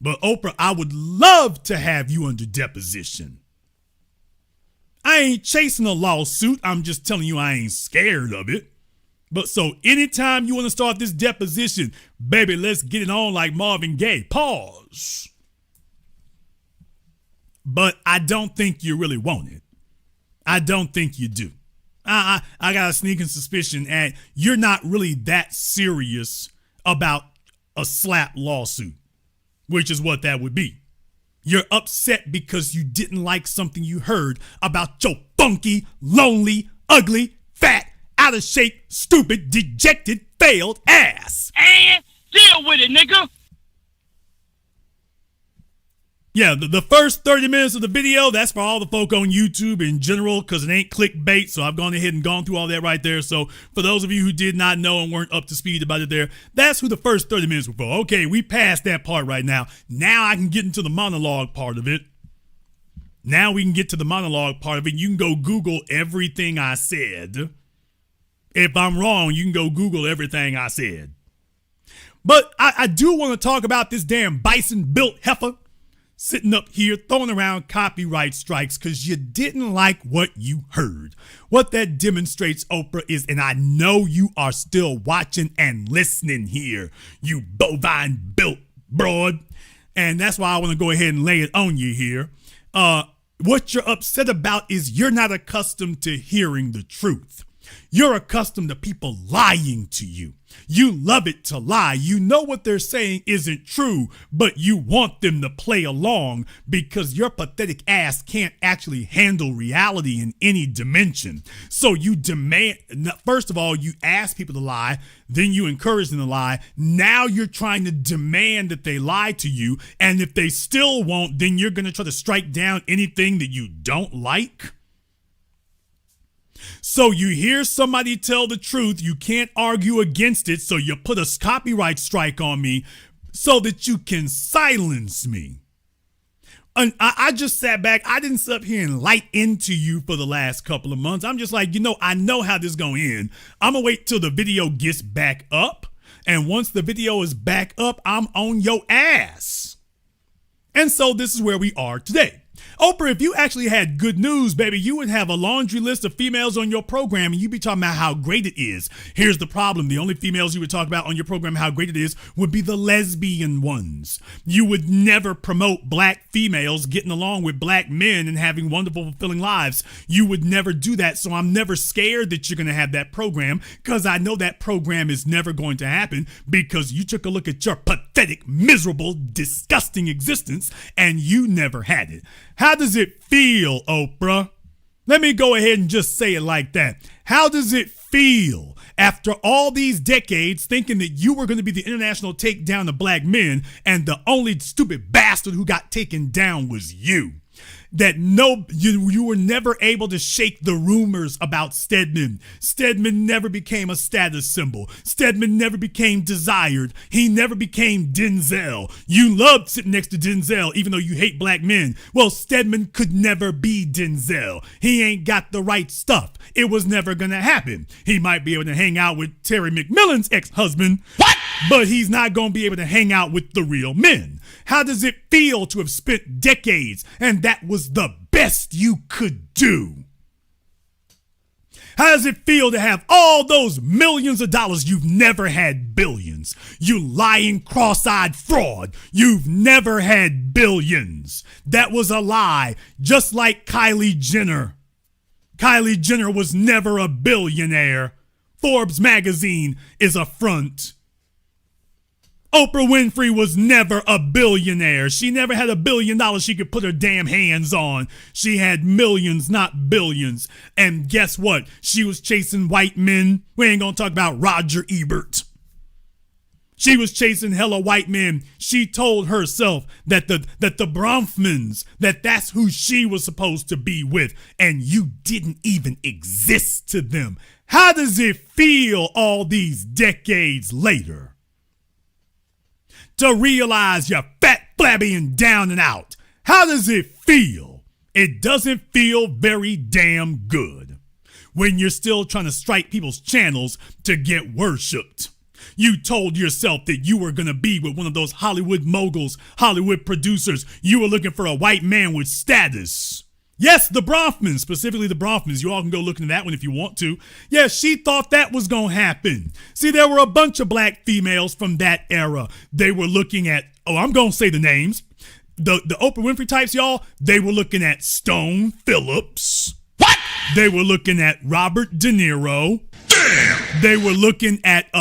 But Oprah, I would love to have you under deposition. I ain't chasing a lawsuit. I'm just telling you I ain't scared of it. But so anytime you want to start this deposition, baby, let's get it on like Marvin Gaye. Pause. But I don't think you really want it. I don't think you do. I got a sneaking suspicion, and you're not really that serious about a slap lawsuit, which is what that would be. You're upset because you didn't like something you heard about your funky, lonely, ugly, fat, out of shape, stupid, dejected, failed ass. And deal with it, nigga. Yeah, the first 30 minutes of the video, that's for all the folk on YouTube in general, because it ain't clickbait. So I've gone ahead and gone through all that right there. So for those of you who did not know and weren't up to speed about it there, that's who the first 30 minutes were for. Okay, we passed that part right now. Now I can get into the monologue part of it. Now we can get to the monologue part of it. You can go Google everything I said. If I'm wrong, you can go Google everything I said. But I do want to talk about this damn bison-built heifer sitting up here throwing around copyright strikes because you didn't like what you heard. What that demonstrates, Oprah, is, and I know you are still watching and listening here, you bovine-built broad, and that's why I want to go ahead and lay it on you here. What you're upset about is you're not accustomed to hearing the truth. You're accustomed to people lying to you. You love it to lie. You know what they're saying isn't true, but you want them to play along because your pathetic ass can't actually handle reality in any dimension. So you demand, first of all, you ask people to lie, then you encourage them to lie. Now you're trying to demand that they lie to you, and if they still won't, then you're going to try to strike down anything that you don't like. So you hear somebody tell the truth, you can't argue against it, so you put a copyright strike on me so that you can silence me. And I just sat back. I didn't sit up here and light into you for the last couple of months. I'm just like, I know how this is going to end. I'm going to wait till the video gets back up. And once the video is back up, I'm on your ass. And so this is where we are today. Oprah, if you actually had good news, baby, you would have a laundry list of females on your program and you'd be talking about how great it is. Here's the problem. The only females you would talk about on your program how great it is would be the lesbian ones. You would never promote black females getting along with black men and having wonderful, fulfilling lives. You would never do that. So I'm never scared that you're going to have that program because I know that program is never going to happen because you took a look at your pathetic, miserable, disgusting existence and you never had it. How does it feel, Oprah? Let me go ahead and just say it like that. How does it feel after all these decades thinking that you were going to be the international takedown of black men and the only stupid bastard who got taken down was you? That you were never able to shake the rumors about Stedman. Stedman never became a status symbol. Stedman never became desired. He never became Denzel. You loved sitting next to Denzel even though you hate black men. Well, Stedman could never be Denzel. He ain't got the right stuff. It was never gonna happen. He might be able to hang out with Terry McMillan's ex-husband. What? But he's not gonna be able to hang out with the real men. How does it feel to have spent decades and that was the best you could do? How does it feel to have all those millions of dollars? You've never had billions. You lying, cross-eyed fraud. You've never had billions. That was a lie, just like Kylie Jenner. Kylie Jenner was never a billionaire. Forbes magazine is a front. Oprah Winfrey was never a billionaire. She never had $1 billion she could put her damn hands on. She had millions, not billions. And guess what? She was chasing white men. We ain't gonna talk about Roger Ebert. She was chasing hella white men. She told herself that the Bronfmans, that's who she was supposed to be with. And you didn't even exist to them. How does it feel all these decades later to realize you're fat, flabby, and down and out? How does it feel? It doesn't feel very damn good when you're still trying to strike people's channels to get worshipped. You told yourself that you were going to be with one of those Hollywood moguls, Hollywood producers. You were looking for a white man with status. Yes, the Bronfmans, specifically the Bronfmans. You all can go look into that one if you want to. Yeah, she thought that was going to happen. See, there were a bunch of black females from that era. They were looking at, I'm going to say the names. The Oprah Winfrey types, y'all, they were looking at Stone Phillips. What? They were looking at Robert De Niro. Damn! They were looking at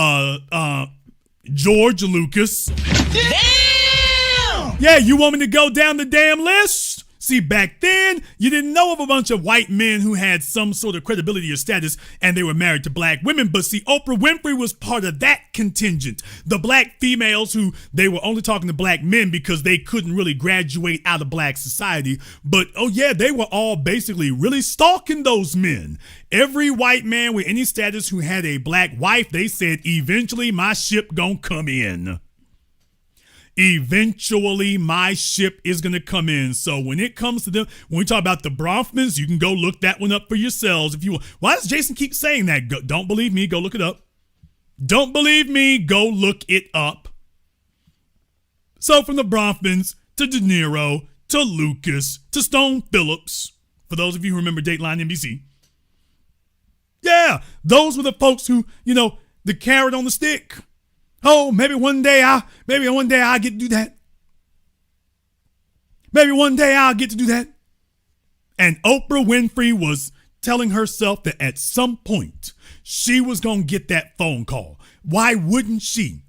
George Lucas. Damn! Yeah, you want me to go down the damn list? See, back then, you didn't know of a bunch of white men who had some sort of credibility or status and they were married to black women. But see, Oprah Winfrey was part of that contingent. The black females who they were only talking to black men because they couldn't really graduate out of black society. But, oh yeah, they were all basically really stalking those men. Every white man with any status who had a black wife, they said, eventually my ship gonna come in. Eventually, my ship is going to come in. So when it comes to them, when we talk about the Bronfmans, you can go look that one up for yourselves if you want. Why does Jason keep saying that? Don't believe me, go look it up. Don't believe me, go look it up. So from the Bronfmans to De Niro to Lucas to Stone Phillips, for those of you who remember Dateline NBC. Yeah, those were the folks who, the carrot on the stick. Oh, maybe one day I'll get to do that. Maybe one day I'll get to do that. And Oprah Winfrey was telling herself that at some point she was going to get that phone call. Why wouldn't she?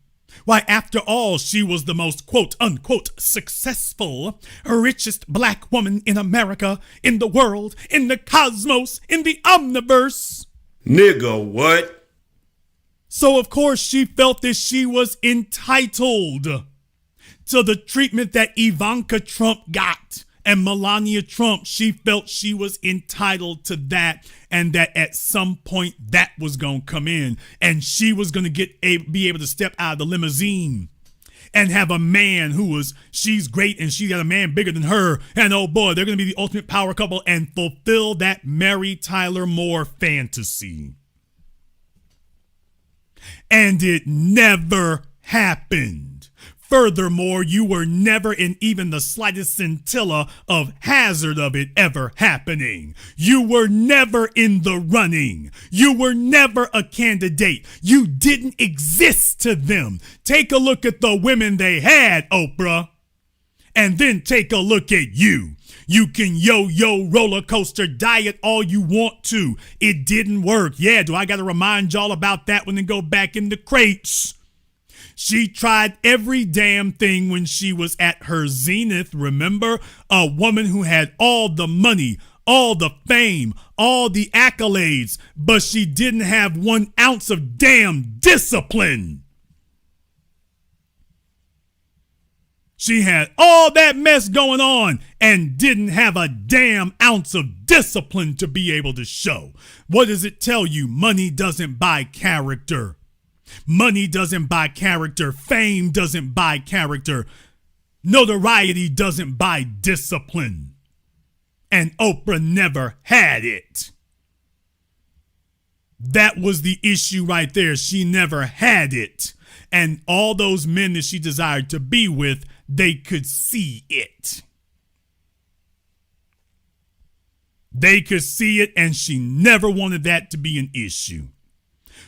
Why, after all, she was the most quote unquote successful, richest black woman in America, in the world, in the cosmos, in the omniverse. Nigga, what? So, of course, she felt that she was entitled to the treatment that Ivanka Trump got and Melania Trump. She felt she was entitled to that and that at some point that was going to come in and she was going to be able to step out of the limousine and have a man she's great and she got a man bigger than her, and oh boy, they're going to be the ultimate power couple and fulfill that Mary Tyler Moore fantasy. And it never happened. Furthermore, you were never in even the slightest scintilla of hazard of it ever happening. You were never in the running. You were never a candidate. You didn't exist to them. Take a look at the women they had, Oprah, and then take a look at you. You can yo-yo roller coaster diet all you want to. It didn't work. Yeah, do I got to remind y'all about that when they go back in the crates? She tried every damn thing when she was at her zenith. Remember? A woman who had all the money, all the fame, all the accolades, but she didn't have 1 ounce of damn discipline. She had all that mess going on and didn't have a damn ounce of discipline to be able to show. What does it tell you? Money doesn't buy character. Money doesn't buy character. Fame doesn't buy character. Notoriety doesn't buy discipline. And Oprah never had it. That was the issue right there. She never had it. And all those men that she desired to be with, they could see it. They could see it, and she never wanted that to be an issue.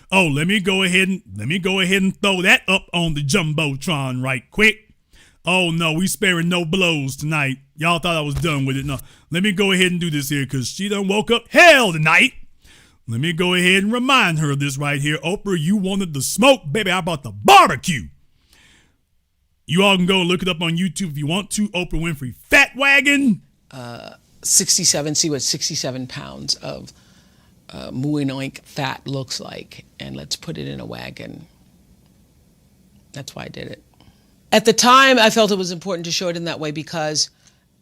Oh, let me go ahead and throw that up on the Jumbotron right quick. Oh no, we sparing no blows tonight. Y'all thought I was done with it. No, let me go ahead and do this here because she done woke up hell tonight. Let me go ahead and remind her of this right here. Oprah, you wanted the smoke, baby. I brought the barbecue. You all can go look it up on YouTube if you want to. Oprah Winfrey Fat Wagon. 67 pounds of mooing fat looks like, and let's put it in a wagon. That's why I did it. At the time, I felt it was important to show it in that way because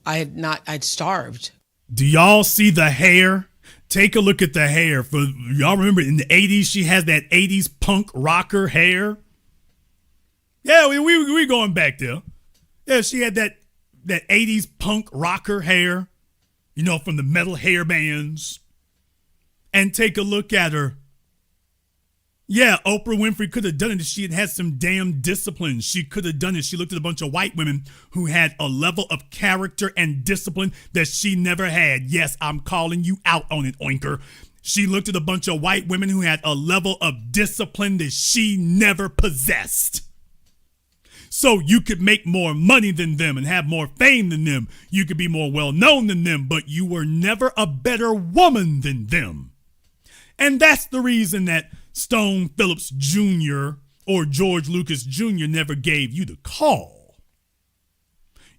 I'd starved. Do y'all see the hair? Take a look at the hair. For y'all remember in the 80s, she has that 80s punk rocker hair. Yeah, we going back there. Yeah, she had that 80s punk rocker hair, you know, from the metal hair bands. And take a look at her. Yeah, Oprah Winfrey could have done it if she had had some damn discipline. She could have done it. She looked at a bunch of white women who had a level of character and discipline that she never had. Yes, I'm calling you out on it, oinker. She looked at a bunch of white women who had a level of discipline that she never possessed. So you could make more money than them and have more fame than them. You could be more well-known than them, but you were never a better woman than them. And that's the reason that Stone Phillips Jr. or George Lucas Jr. never gave you the call.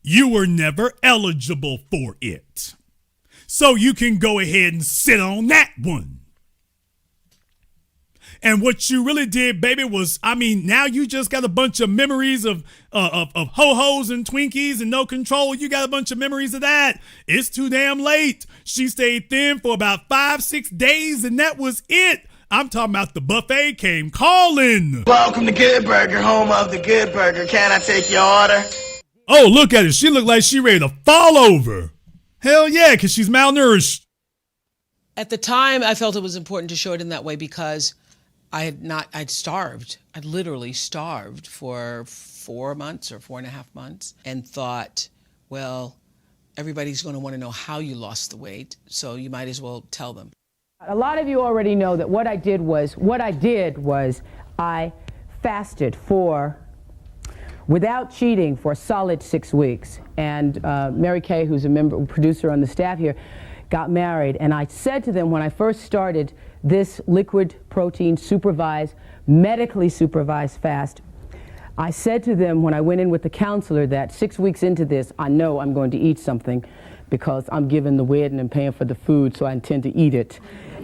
You were never eligible for it. So you can go ahead and sit on that one. And what you really did, baby, was, now you just got a bunch of memories of ho-hos and Twinkies and no control. You got a bunch of memories of that. It's too damn late. She stayed thin for about 5-6 days, and that was it. I'm talking about the buffet came calling. Welcome to Good Burger, home of the Good Burger. Can I take your order? Oh, look at her. She looked like she ready to fall over. Hell yeah, because she's malnourished. At the time, I felt it was important to show it in that way because I'd starved. I'd literally starved for 4 months or 4.5 months and thought, well, everybody's going to want to know how you lost the weight, so you might as well tell them. A lot of you already know that what I did was I fasted without cheating for a solid 6 weeks. And Mary Kay, who's a producer on the staff here, got married. And I said to them when I first started this liquid protein medically supervised fast, I said to them when I went in with the counselor that 6 weeks into this, I know I'm going to eat something because I'm giving the wedding and paying for the food, so I intend to eat it.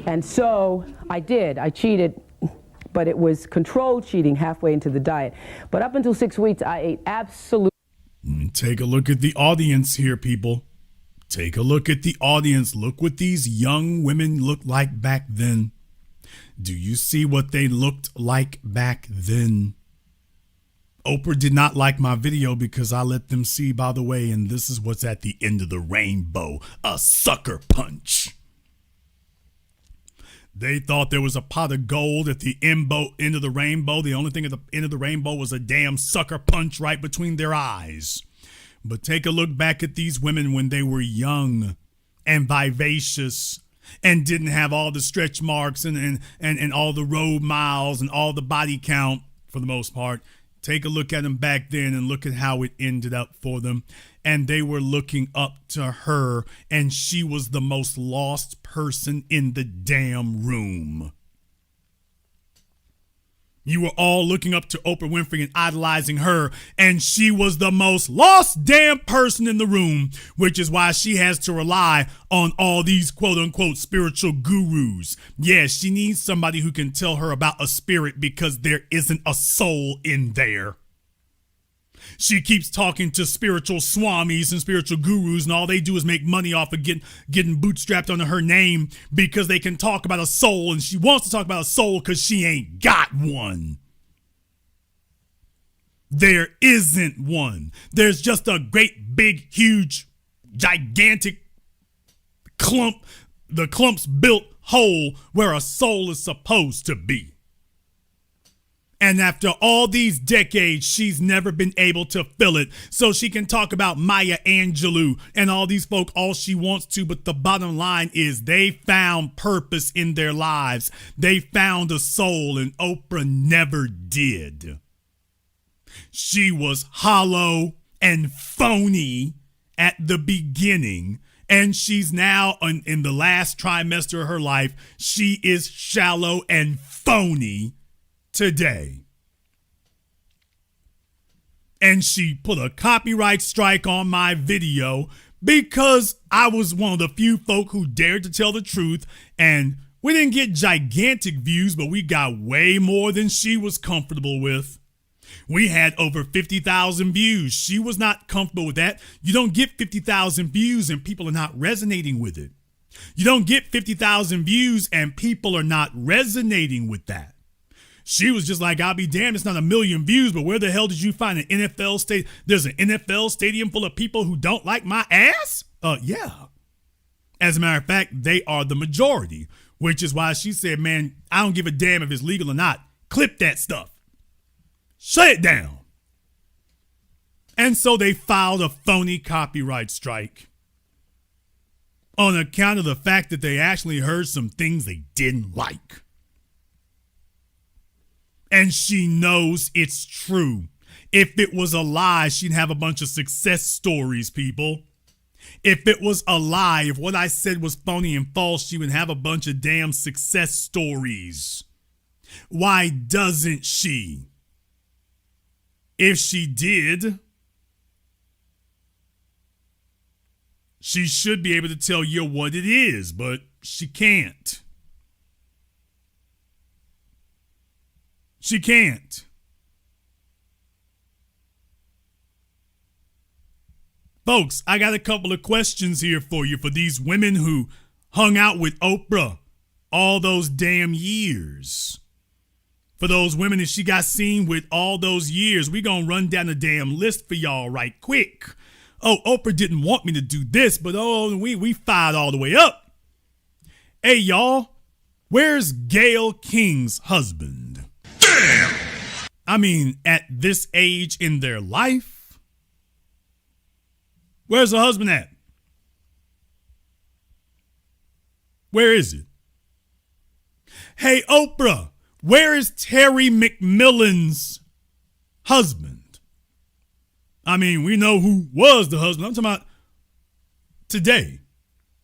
And so I did. I cheated, but it was controlled cheating halfway into the diet. But up until 6 weeks, I ate absolutely. Take a look at the audience here, people. Take a look at the audience. Look what these young women looked like back then. Do you see what they looked like back then? Oprah did not like my video because I let them see, by the way, and this is what's at the end of the rainbow, a sucker punch. They thought there was a pot of gold at the end of the rainbow. The only thing at the end of the rainbow was a damn sucker punch right between their eyes. But take a look back at these women when they were young and vivacious and didn't have all the stretch marks and all the road miles and all the body count for the most part. Take a look at them back then and look at how it ended up for them. And they were looking up to her, and she was the most lost person in the damn room. You were all looking up to Oprah Winfrey and idolizing her, and she was the most lost damn person in the room, which is why she has to rely on all these quote-unquote spiritual gurus. Yeah, she needs somebody who can tell her about a spirit because there isn't a soul in there. She keeps talking to spiritual swamis and spiritual gurus, and all they do is make money off of getting bootstrapped onto her name because they can talk about a soul, and she wants to talk about a soul because she ain't got one. There isn't one. There's just a great, big, huge, gigantic clump, the clump's built hole where a soul is supposed to be. And after all these decades, she's never been able to fill it. So she can talk about Maya Angelou and all these folk all she wants to. But the bottom line is they found purpose in their lives. They found a soul, and Oprah never did. She was hollow and phony at the beginning. And she's now in the last trimester of her life. She is shallow and phony today. And she put a copyright strike on my video because I was one of the few folk who dared to tell the truth, and we didn't get gigantic views, but we got way more than she was comfortable with. We had over 50,000 views. She was not comfortable with that. You don't get 50,000 views and people are not resonating with it. You don't get 50,000 views and people are not resonating with that. She was just like, I'll be damned, it's not 1 million views, but where the hell did you find an NFL stadium? There's an NFL stadium full of people who don't like my ass? Yeah. As a matter of fact, they are the majority, which is why she said, man, I don't give a damn if it's legal or not. Clip that stuff. Shut it down. And so they filed a phony copyright strike on account of the fact that they actually heard some things they didn't like. And she knows it's true. If it was a lie, she'd have a bunch of success stories, people. If it was a lie, if what I said was phony and false, she would have a bunch of damn success stories. Why doesn't she? If she did, she should be able to tell you what it is, but she can't. She can't. Folks, I got a couple of questions here for you for these women who hung out with Oprah all those damn years. For those women that she got seen with all those years, we gonna run down a damn list for y'all right quick. Oh, Oprah didn't want me to do this, but we fired all the way up. Hey, y'all, where's Gayle King's husband? Damn! I mean, at this age in their life, where's the husband at? Where is it? Hey, Oprah, where is Terry McMillan's husband? I mean, we know who was the husband. I'm talking about today.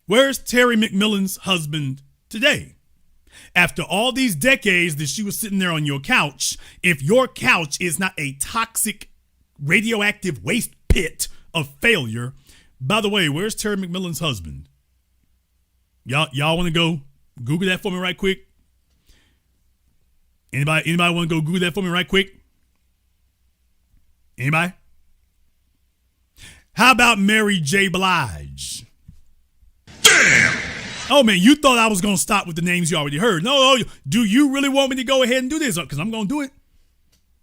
Where's Terry McMillan's husband today? After all these decades that she was sitting there on your couch, if your couch is not a toxic, radioactive waste pit of failure, by the way, where's Terry McMillan's husband? Y'all want to go Google that for me right quick? Anybody want to go Google that for me right quick? Anybody? How about Mary J. Blige? Damn! Oh, man, you thought I was going to stop with the names you already heard. No, do you really want me to go ahead and do this? Because I'm going to do it.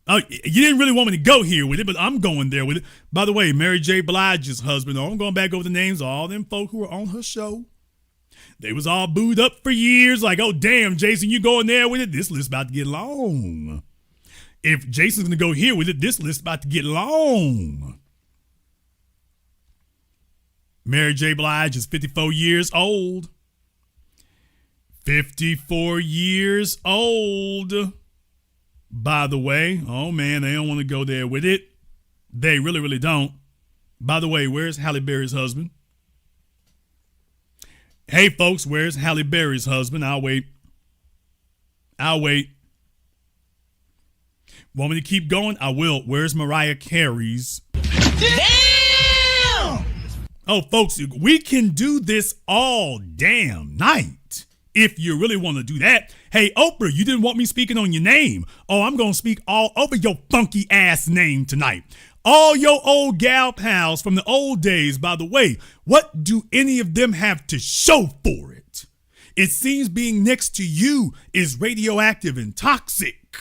Oh, you didn't really want me to go here with it, but I'm going there with it. By the way, Mary J. Blige's husband, I'm going back over the names of all them folk who were on her show. They was all booed up for years, like, oh, damn, Jason, you going there with it? This list about to get long. If Jason's going to go here with it, this list about to get long. Mary J. Blige is 54 years old. 54 years old. By the way, oh man, they don't want to go there with it. They really, really don't. By the way, where's Halle Berry's husband? Hey, folks, where's Halle Berry's husband? I'll wait. Want me to keep going? I will. Where's Mariah Carey's? Damn! Oh, folks, we can do this all damn night. If you really want to do that. Hey, Oprah, you didn't want me speaking on your name. Oh, I'm going to speak all over your funky ass name tonight. All your old gal pals from the old days, by the way, what do any of them have to show for it? It seems being next to you is radioactive and toxic.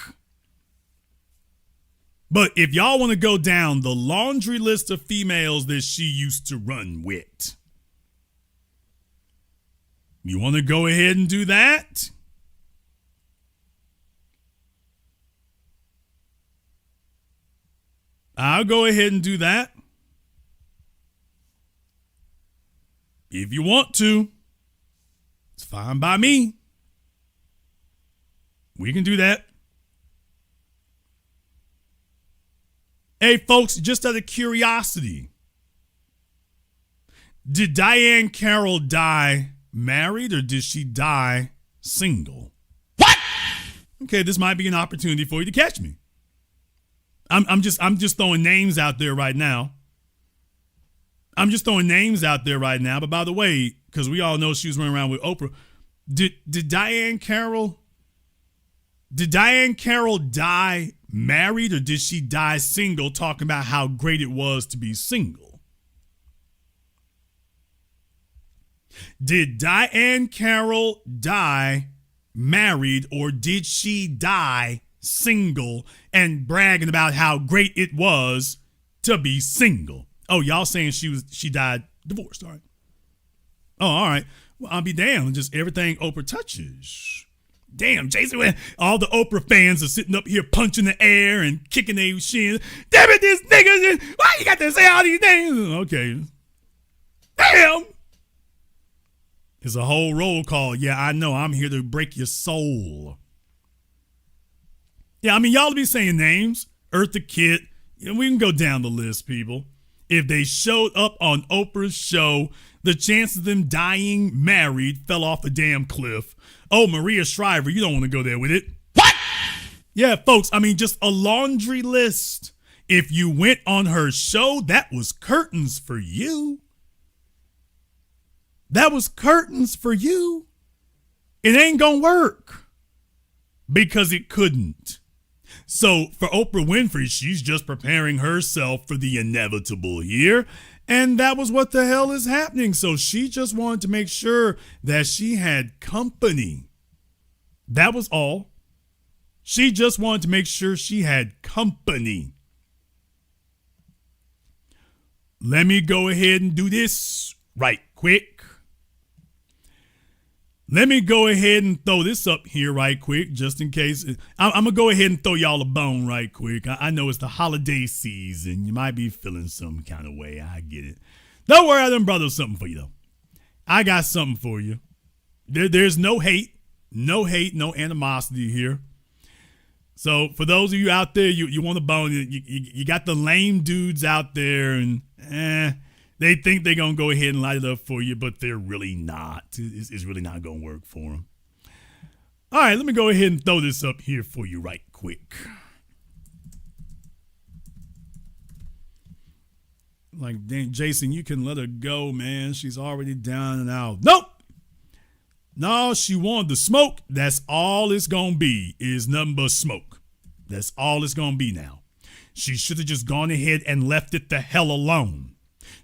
But if y'all want to go down the laundry list of females that she used to run with, you want to go ahead and do that? I'll go ahead and do that. If you want to, it's fine by me. We can do that. Hey, folks, just out of curiosity, did Diane Carroll die married or did she die single? What? Okay, this might be an opportunity for you to catch me. I'm just throwing names out there right now. But by the way, because we all know she was running around with Oprah, did Diane Carroll die married or did she die single, talking about how great it was to be single? Did Diane Carroll die married or did she die single and bragging about how great it was to be single? Oh, y'all saying she died divorced, all right. Oh, all right. Well, I'll be damned. Just everything Oprah touches. Damn, Jason, all the Oprah fans are sitting up here punching the air and kicking their shins. Damn it, this nigga, why you got to say all these things? Okay. Damn. It's a whole roll call. Yeah, I know. I'm here to break your soul. Yeah, I mean, y'all be saying names. Eartha Kitt. You know, we can go down the list, people. If they showed up on Oprah's show, the chance of them dying married fell off a damn cliff. Oh, Maria Shriver, you don't want to go there with it. What? Yeah, folks, I mean, just a laundry list. If you went on her show, that was curtains for you. That was curtains for you. It ain't gonna work because it couldn't. So for Oprah Winfrey, she's just preparing herself for the inevitable here. And that was what the hell is happening. So she just wanted to make sure that she had company. That was all. She just wanted to make sure she had company. Let me go ahead and do this right quick. Let me go ahead and throw this up here right quick, just in case. I'm going to go ahead and throw y'all a bone right quick. I know it's the holiday season. You might be feeling some kind of way. I get it. Don't worry, I done brought up something for you, though. I got something for you. There's no hate, no animosity here. So for those of you out there, you want a bone, you got the lame dudes out there, and they think they're going to go ahead and light it up for you, but they're really not. It's really not going to work for them. All right, let me go ahead and throw this up here for you right quick. Like, dang, Jason, you can let her go, man. She's already down and out. Nope. No, she wanted the smoke. That's all it's going to be, is nothing but smoke. That's all it's going to be now. She should have just gone ahead and left it the hell alone.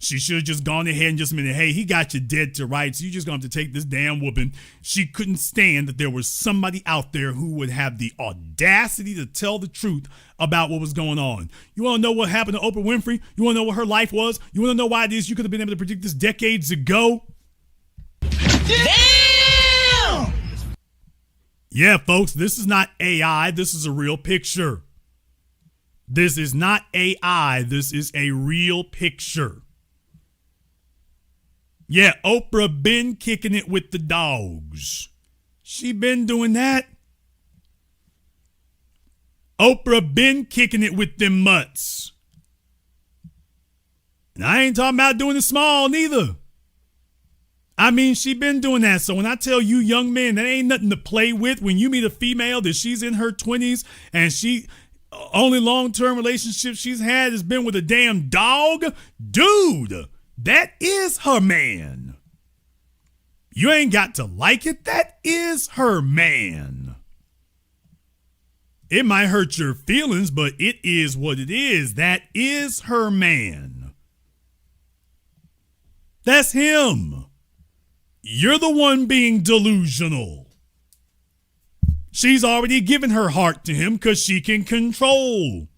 She should have just gone ahead and just admitted, hey, he got you dead to rights. You just going to have to take this damn whooping. She couldn't stand that there was somebody out there who would have the audacity to tell the truth about what was going on. You want to know what happened to Oprah Winfrey? You want to know what her life was? You want to know why it is you could have been able to predict this decades ago? Damn! Yeah, folks, this is not AI. This is a real picture. This is not AI. This is a real picture. Yeah, Oprah been kicking it with the dogs. She been doing that. Oprah been kicking it with them mutts. And I ain't talking about doing it small neither. I mean, she been doing that. So when I tell you young men, that ain't nothing to play with. When you meet a female that she's in her 20s and she only long-term relationship she's had has been with a damn dog, dude, that is her man. You ain't got to like it. That is her man. It might hurt your feelings, but it is what it is. That is her man. That's him. You're the one being delusional. She's already given her heart to him because she can control.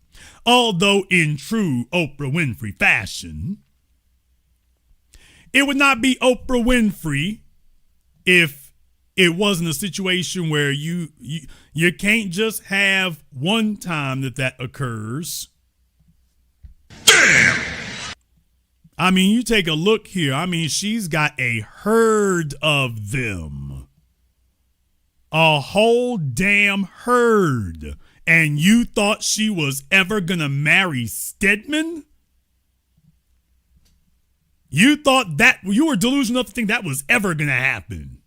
Although in true Oprah Winfrey fashion, it would not be Oprah Winfrey if it wasn't a situation where you can't just have one time that occurs. Damn! I mean, you take a look here. I mean, she's got a herd of them. A whole damn herd. And you thought she was ever gonna marry Stedman? You thought that you were delusional enough to think that was ever gonna happen.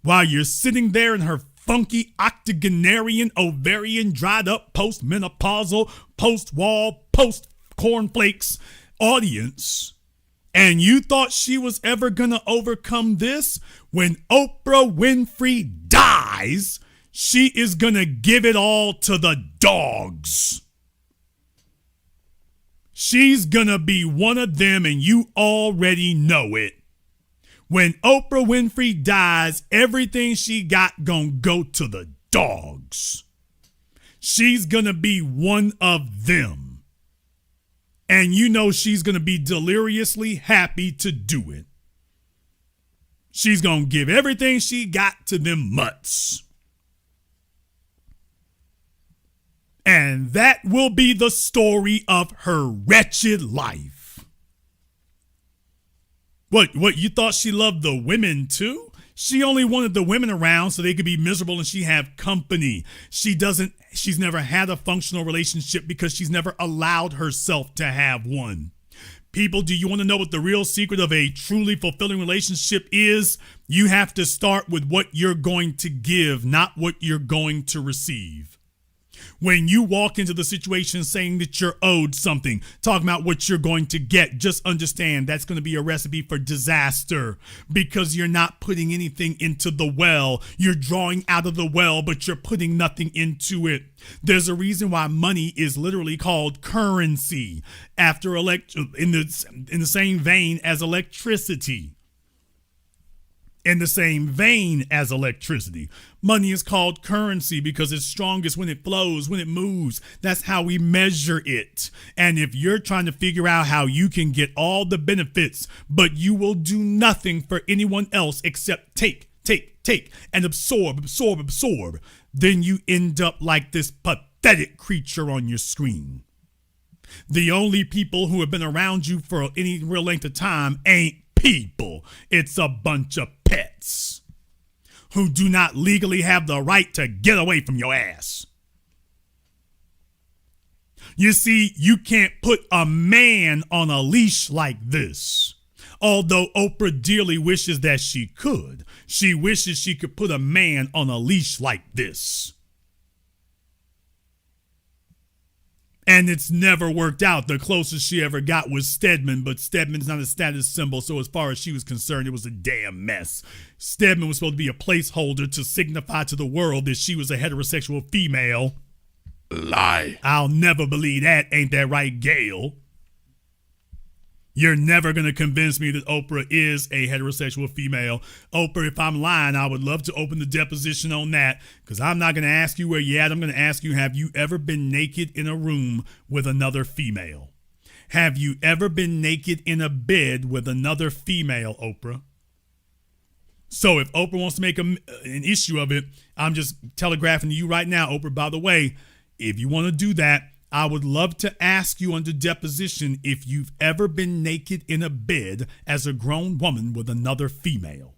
While you're sitting there in her funky octogenarian, ovarian, dried up, post-menopausal, post-wall, post-cornflakes audience, and you thought she was ever gonna overcome this? When Oprah Winfrey dies, she is gonna give it all to the dogs. She's gonna be one of them, and you already know it. When Oprah Winfrey dies, everything she got gonna go to the dogs. She's gonna be one of them. And you know she's going to be deliriously happy to do it. She's going to give everything she got to them mutts. And that will be the story of her wretched life. What, you thought she loved the women too? She only wanted the women around so they could be miserable and she have company. She's never had a functional relationship because she's never allowed herself to have one. People, do you want to know what the real secret of a truly fulfilling relationship is? You have to start with what you're going to give, not what you're going to receive. When you walk into the situation saying that you're owed something, talking about what you're going to get, just understand that's going to be a recipe for disaster because you're not putting anything into the well. You're drawing out of the well, but you're putting nothing into it. There's a reason why money is literally called currency after in the same vein as electricity. In the same vein as electricity. Money is called currency because it's strongest when it flows, when it moves. That's how we measure it. And if you're trying to figure out how you can get all the benefits, but you will do nothing for anyone else except take, and absorb, then you end up like this pathetic creature on your screen. The only people who have been around you for any real length of time ain't people. It's a bunch of pets who do not legally have the right to get away from your ass. You see, you can't put a man on a leash like this. Although Oprah dearly wishes that she could. She wishes she could put a man on a leash like this. And it's never worked out. The closest she ever got was Stedman, but Stedman's not a status symbol, so as far as she was concerned, it was a damn mess. Stedman was supposed to be a placeholder to signify to the world that she was a heterosexual female. Lie. I'll never believe that. Ain't that right, Gail? You're never going to convince me that Oprah is a heterosexual female. Oprah, if I'm lying, I would love to open the deposition on that, because I'm not going to ask you where you're at. I'm going to ask you, have you ever been naked in a room with another female? Have you ever been naked in a bed with another female, Oprah? So if Oprah wants to make an issue of it, I'm just telegraphing to you right now, Oprah, by the way, if you want to do that, I would love to ask you under deposition if you've ever been naked in a bed as a grown woman with another female.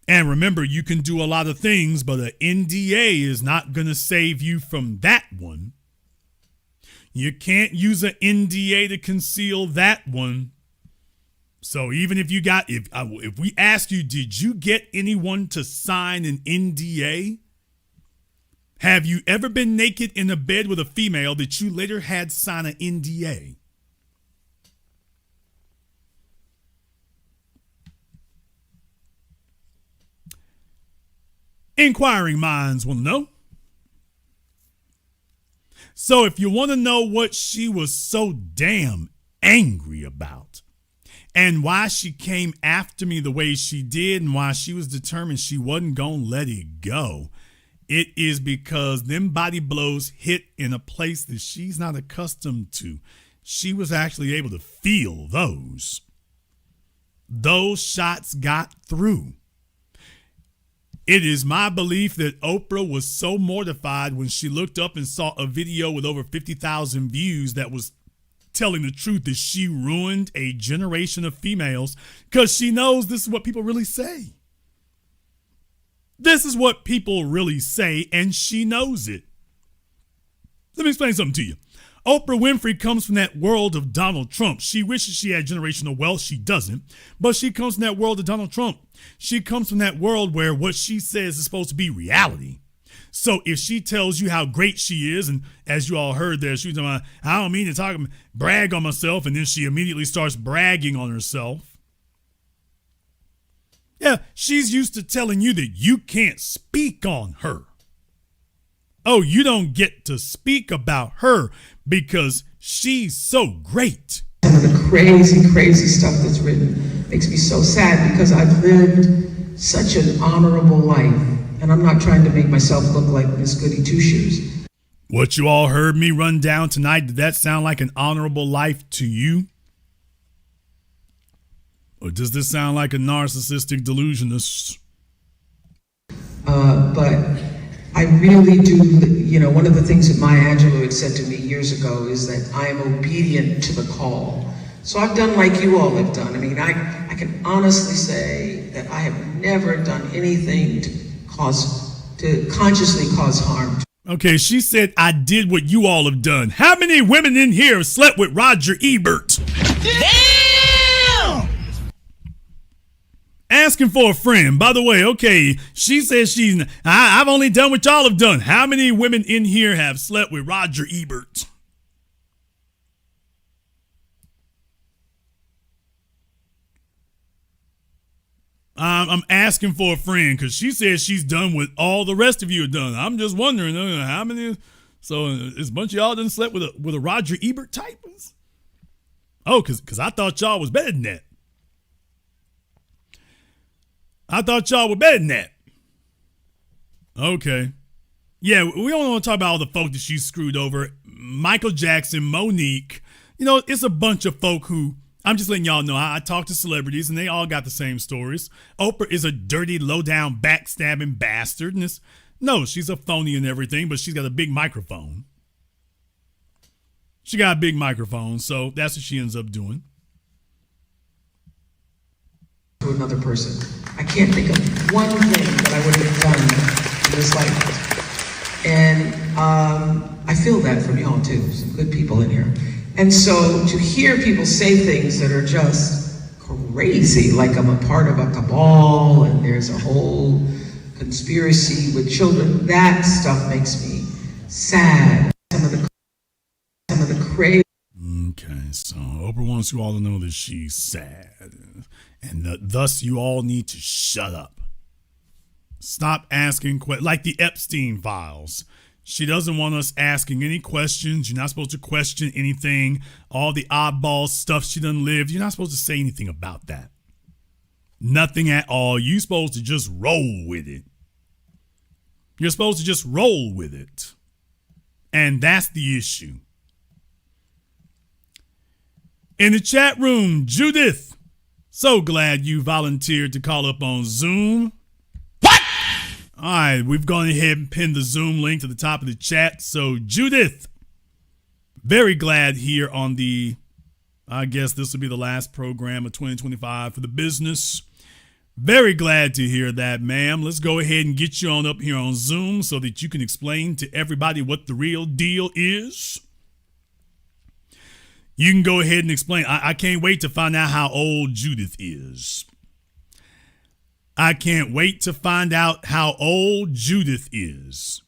And remember, you can do a lot of things, but an NDA is not going to save you from that one. You can't use an NDA to conceal that one. So even if you got, if we ask you, did you get anyone to sign an NDA? Have you ever been naked in a bed with a female that you later had sign an NDA? Inquiring minds want to know. So if you want to know what she was so damn angry about, and why she came after me the way she did, and why she was determined she wasn't going to let it go, it is because them body blows hit in a place that she's not accustomed to. She was actually able to feel those. Those shots got through. It is my belief that Oprah was so mortified when she looked up and saw a video with over 50,000 views that was telling the truth that she ruined a generation of females, because she knows this is what people really say. This is what people really say, and she knows it. Let me explain something to you. Oprah Winfrey comes from that world of Donald Trump. She wishes she had generational wealth. She doesn't. But she comes from that world of Donald Trump. She comes from that world where what she says is supposed to be reality. So if she tells you how great she is, and as you all heard there, she was talking about, I don't mean to brag on myself, and then she immediately starts bragging on herself. Yeah, she's used to telling you that you can't speak on her. Oh, you don't get to speak about her because she's so great. Some of the crazy, crazy stuff that's written makes me so sad, because I've lived such an honorable life. And I'm not trying to make myself look like Miss Goody Two-Shoes. What you all heard me run down tonight, did that sound like an honorable life to you? Or does this sound like a narcissistic delusionist? But I really do, one of the things that Maya Angelou had said to me years ago is that I am obedient to the call. So I've done like you all have done. I mean, I can honestly say that I have never done anything to consciously cause harm. Okay, she said, I did what you all have done. How many women in here have slept with Roger Ebert? Damn! Asking for a friend. By the way, okay, she says I've only done what y'all have done. How many women in here have slept with Roger Ebert? I'm asking for a friend, because she says she's done what all the rest of you have done. I'm just wondering how many. So is a bunch of y'all done slept with a Roger Ebert type? Oh, because I thought y'all was better than that. I thought y'all were better than that. Okay. Yeah, we don't want to talk about all the folk that she screwed over. Michael Jackson, Monique. It's a bunch of folk who, I'm just letting y'all know, I talk to celebrities and they all got the same stories. Oprah is a dirty, low-down, backstabbing bastard. And no, she's a phony and everything, but she's got a big microphone. She got a big microphone, so that's what she ends up doing. To another person. I can't think of one thing that I would have done in this life. And I feel that from y'all too, some good people in here. And so to hear people say things that are just crazy, like I'm a part of a cabal and there's a whole conspiracy with children, that stuff makes me sad. Some of the crazy. Okay, so Oprah wants you all to know that she's sad. And thus you all need to shut up. Stop asking questions, like the Epstein files. She doesn't want us asking any questions. You're not supposed to question anything. All the oddball stuff she done lived. You're not supposed to say anything about that. Nothing at all. You're supposed to just roll with it. You're supposed to just roll with it. And that's the issue. In the chat room, Judith, so glad you volunteered to call up on Zoom. What? All right, we've gone ahead and pinned the Zoom link to the top of the chat. So, Judith, very glad here on the, I guess this will be the last program of 2025 for the business. Very glad to hear that, ma'am. Let's go ahead and get you on up here on Zoom so that you can explain to everybody what the real deal is. You can go ahead and explain. I can't wait to find out how old Judith is. I can't wait to find out how old Judith is.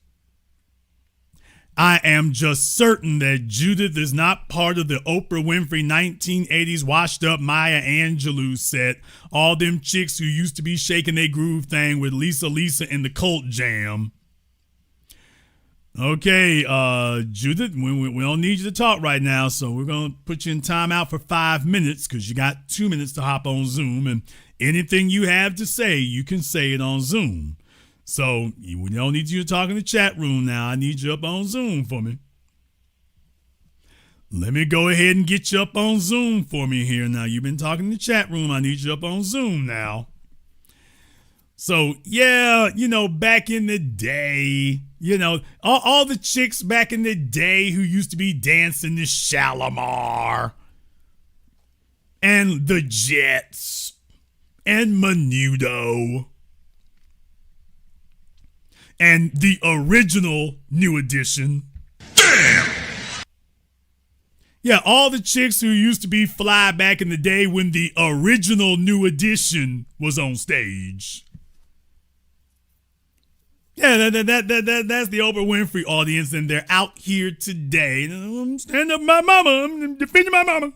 I am just certain that Judith is not part of the Oprah Winfrey 1980s washed up Maya Angelou set. All them chicks who used to be shaking their groove thing with Lisa and the Cult Jam. Okay, Judith, we don't need you to talk right now, so we're going to put you in timeout for 5 minutes because you got 2 minutes to hop on Zoom, and anything you have to say, you can say it on Zoom. So we don't need you to talk in the chat room now. I need you up on Zoom for me. Let me go ahead and get you up on Zoom for me here now. You've been talking in the chat room. I need you up on Zoom now. So, yeah, back in the day, all the chicks back in the day who used to be dancing to Shalimar and the Jets and Menudo and the original New Edition. Damn! Yeah, all the chicks who used to be fly back in the day when the original New Edition was on stage. Yeah, that's the Oprah Winfrey audience, and they're out here today. I'm standing up my mama. I'm defending my mama.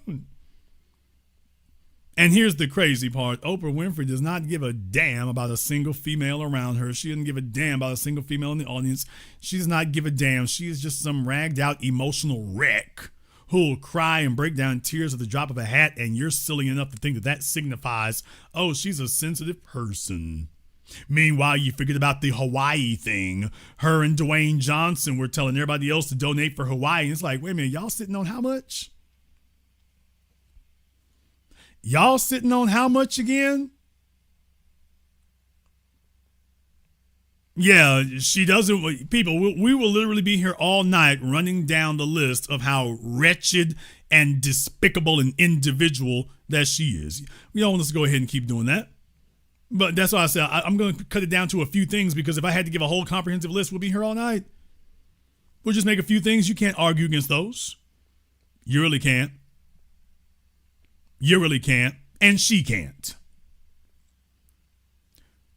And here's the crazy part. Oprah Winfrey does not give a damn about a single female around her. She doesn't give a damn about a single female in the audience. She does not give a damn. She is just some ragged out emotional wreck who'll cry and break down in tears at the drop of a hat, and you're silly enough to think that signifies, oh, she's a sensitive person. Meanwhile, you forget about the Hawaii thing. Her and Dwayne Johnson were telling everybody else to donate for Hawaii. And it's like, wait a minute, y'all sitting on how much? Y'all sitting on how much again? Yeah, she doesn't. People, we will literally be here all night running down the list of how wretched and despicable an individual that she is. We don't want us to go ahead and keep doing that. But that's why I said I'm going to cut it down to a few things, because if I had to give a whole comprehensive list, we'll be here all night. We'll just make a few things. You can't argue against those. You really can't. You really can't. And she can't.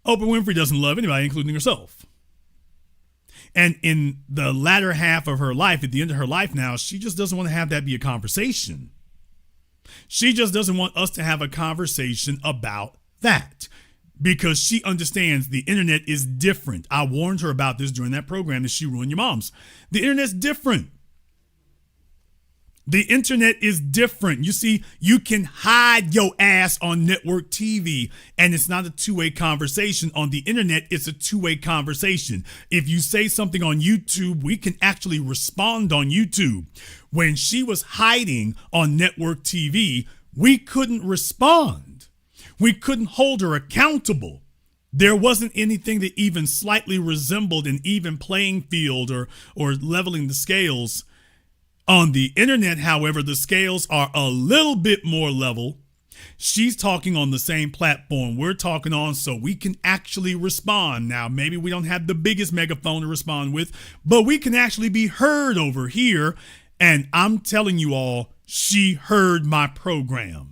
Oprah Winfrey doesn't love anybody, including herself. And in the latter half of her life, at the end of her life now, she just doesn't want to have that be a conversation. She just doesn't want us to have a conversation about that, because she understands the internet is different. I warned her about this during that program that She Ruined Your Moms. The internet's different. The internet is different. You see, you can hide your ass on network TV, and it's not a two-way conversation. On the internet, it's a two-way conversation. If you say something on YouTube, we can actually respond on YouTube. When she was hiding on network TV, we couldn't respond. We couldn't hold her accountable. There wasn't anything that even slightly resembled an even playing field or leveling the scales. On the internet, however, the scales are a little bit more level. She's talking on the same platform we're talking on, so we can actually respond. Now, maybe we don't have the biggest megaphone to respond with, but we can actually be heard over here. And I'm telling you all, she heard my program.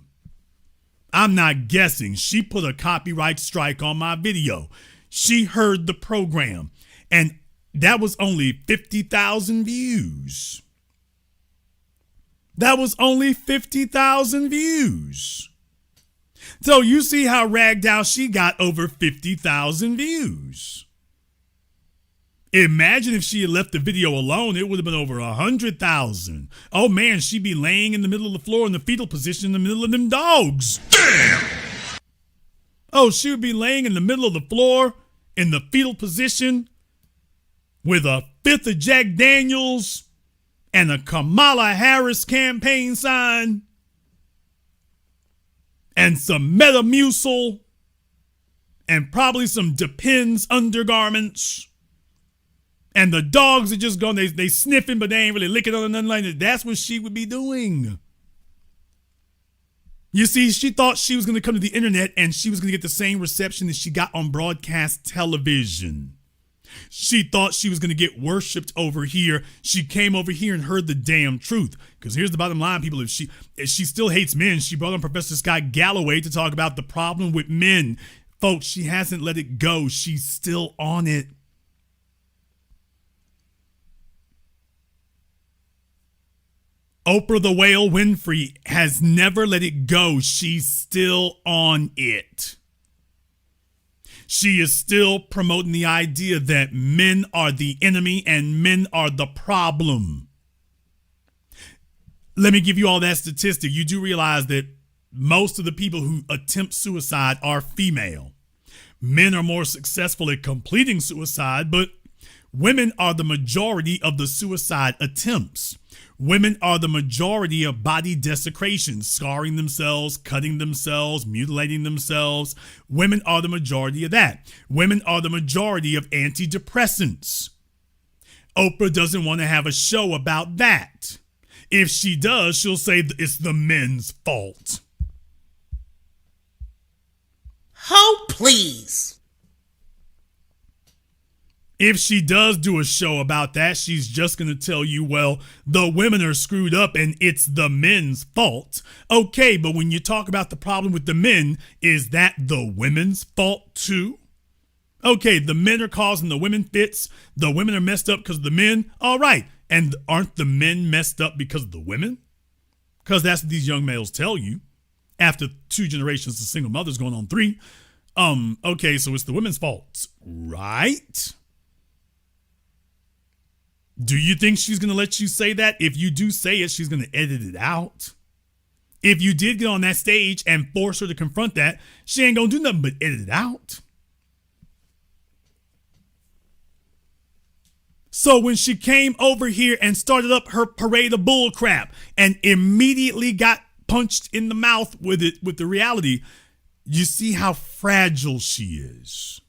I'm not guessing. She put a copyright strike on my video. She heard the program, and that was only 50,000 views. That was only 50,000 views. So you see how ragged out she got over 50,000 views. Imagine if she had left the video alone, it would have been over 100,000. Oh man, she'd be laying in the middle of the floor in the fetal position in the middle of them dogs. Damn! Oh, she would be laying in the middle of the floor in the fetal position with a fifth of Jack Daniels and a Kamala Harris campaign sign and some Metamucil and probably some Depends undergarments. And the dogs are just going, they sniffing, but they ain't really licking on nothing like that. That's what she would be doing. You see, she thought she was going to come to the internet and she was going to get the same reception that she got on broadcast television. She thought she was going to get worshipped over here. She came over here and heard the damn truth. Because here's the bottom line, people. If she still hates men, she brought on Professor Scott Galloway to talk about the problem with men. Folks, she hasn't let it go. She's still on it. Oprah the Whale Winfrey has never let it go. She's still on it. She is still promoting the idea that men are the enemy and men are the problem. Let me give you all that statistic. You do realize that most of the people who attempt suicide are female. Men are more successful at completing suicide, but women are the majority of the suicide attempts. Women are the majority of body desecration, scarring themselves, cutting themselves, mutilating themselves. Women are the majority of that. Women are the majority of antidepressants. Oprah doesn't want to have a show about that. If she does, she'll say it's the men's fault. Oh, please. If she does do a show about that, she's just going to tell you, well, the women are screwed up and it's the men's fault. Okay, but when you talk about the problem with the men, is that the women's fault too? Okay, the men are causing the women fits. The women are messed up because of the men. All right. And aren't the men messed up because of the women? Because that's what these young males tell you after 2 generations of single mothers going on 3. Okay, so it's the women's fault, right? Do you think she's going to let you say that? If you do say it, she's going to edit it out. If you did get on that stage and force her to confront that, she ain't going to do nothing but edit it out. So when she came over here and started up her parade of bull crap and immediately got punched in the mouth with it, with the reality, you see how fragile she is.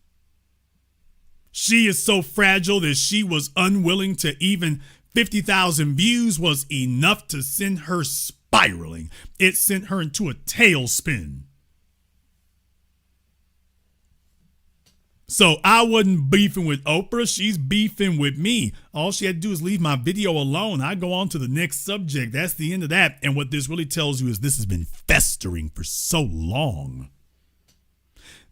She is so fragile that she was unwilling to even 50,000 views was enough to send her spiraling. It sent her into a tailspin. So I wasn't beefing with Oprah. She's beefing with me. All she had to do is leave my video alone. I go on to the next subject. That's the end of that. And what this really tells you is this has been festering for so long.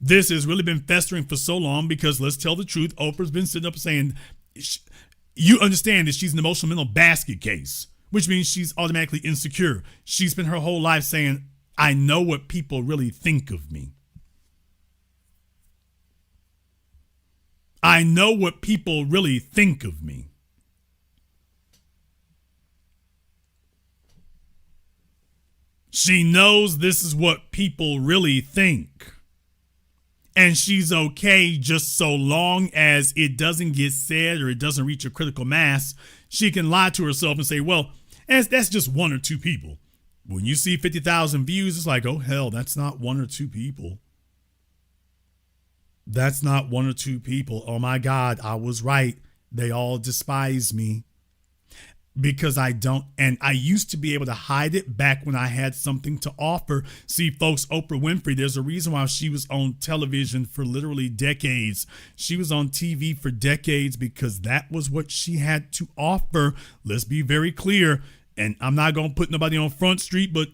This has really been festering for so long because let's tell the truth. Oprah's been sitting up saying, you understand that she's an emotional mental basket case, which means she's automatically insecure. She spent her whole life saying, I know what people really think of me. I know what people really think of me. She knows this is what people really think. And she's okay just so long as it doesn't get said or it doesn't reach a critical mass. She can lie to herself and say, well, that's just 1 or 2 people. When you see 50,000 views, it's like, oh, hell, that's not 1 or 2 people. That's not 1 or 2 people. Oh, my God, I was right. They all despise me. Because I don't, and I used to be able to hide it back when I had something to offer. See, folks, Oprah Winfrey, there's a reason why she was on television for literally decades. She was on TV for decades because that was what she had to offer. Let's be very clear. And I'm not going to put nobody on Front Street, but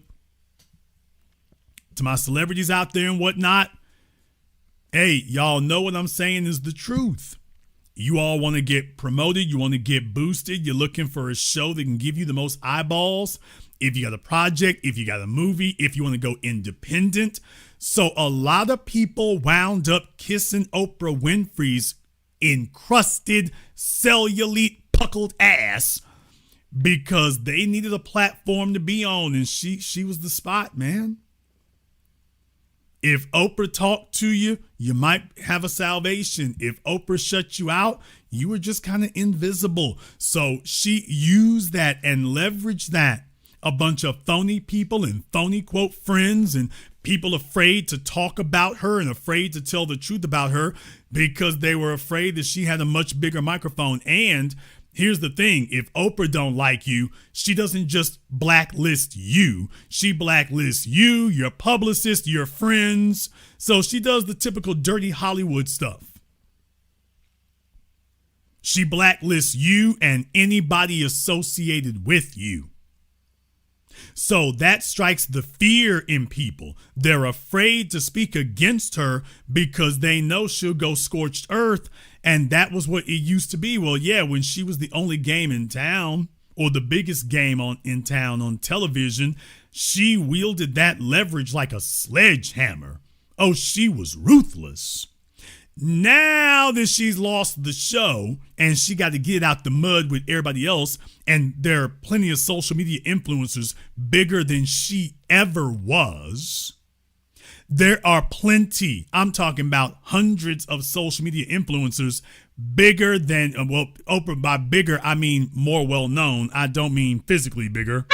to my celebrities out there and whatnot, hey, y'all know what I'm saying is the truth. You all want to get promoted. You want to get boosted. You're looking for a show that can give you the most eyeballs. If you got a project, if you got a movie, if you want to go independent. So a lot of people wound up kissing Oprah Winfrey's encrusted, cellulite, puckled ass because they needed a platform to be on, and she was the spot, man. If Oprah talked to you, you might have a salvation. If Oprah shut you out, you were just kind of invisible. So she used that and leveraged that. A bunch of phony people and phony, quote, friends and people afraid to talk about her and afraid to tell the truth about her because they were afraid that she had a much bigger microphone. And here's the thing. If Oprah don't like you, she doesn't just blacklist you. She blacklists you, your publicist, your friends. So she does the typical dirty Hollywood stuff. She blacklists you and anybody associated with you. So that strikes the fear in people. They're afraid to speak against her because they know she'll go scorched earth. And that was what it used to be. Well, yeah, when she was the only game in town or the biggest game in town on television, she wielded that leverage like a sledgehammer. Oh, she was ruthless. Now that she's lost the show and she got to get out the mud with everybody else, and there are plenty of social media influencers bigger than she ever was. There are plenty, I'm talking about hundreds of social media influencers bigger than, well, Oprah, by bigger, I mean more well known. I don't mean physically bigger.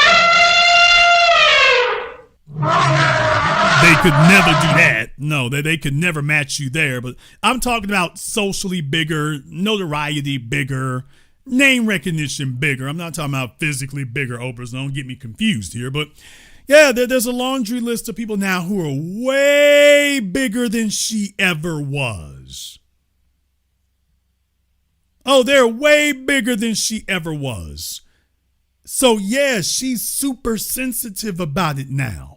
They could never do that. No, they could never match you there. But I'm talking about socially bigger, notoriety bigger, name recognition bigger. I'm not talking about physically bigger Oprahs. Don't get me confused here. But yeah, there's a laundry list of people now who are way bigger than she ever was. Oh, they're way bigger than she ever was. So yeah, she's super sensitive about it now.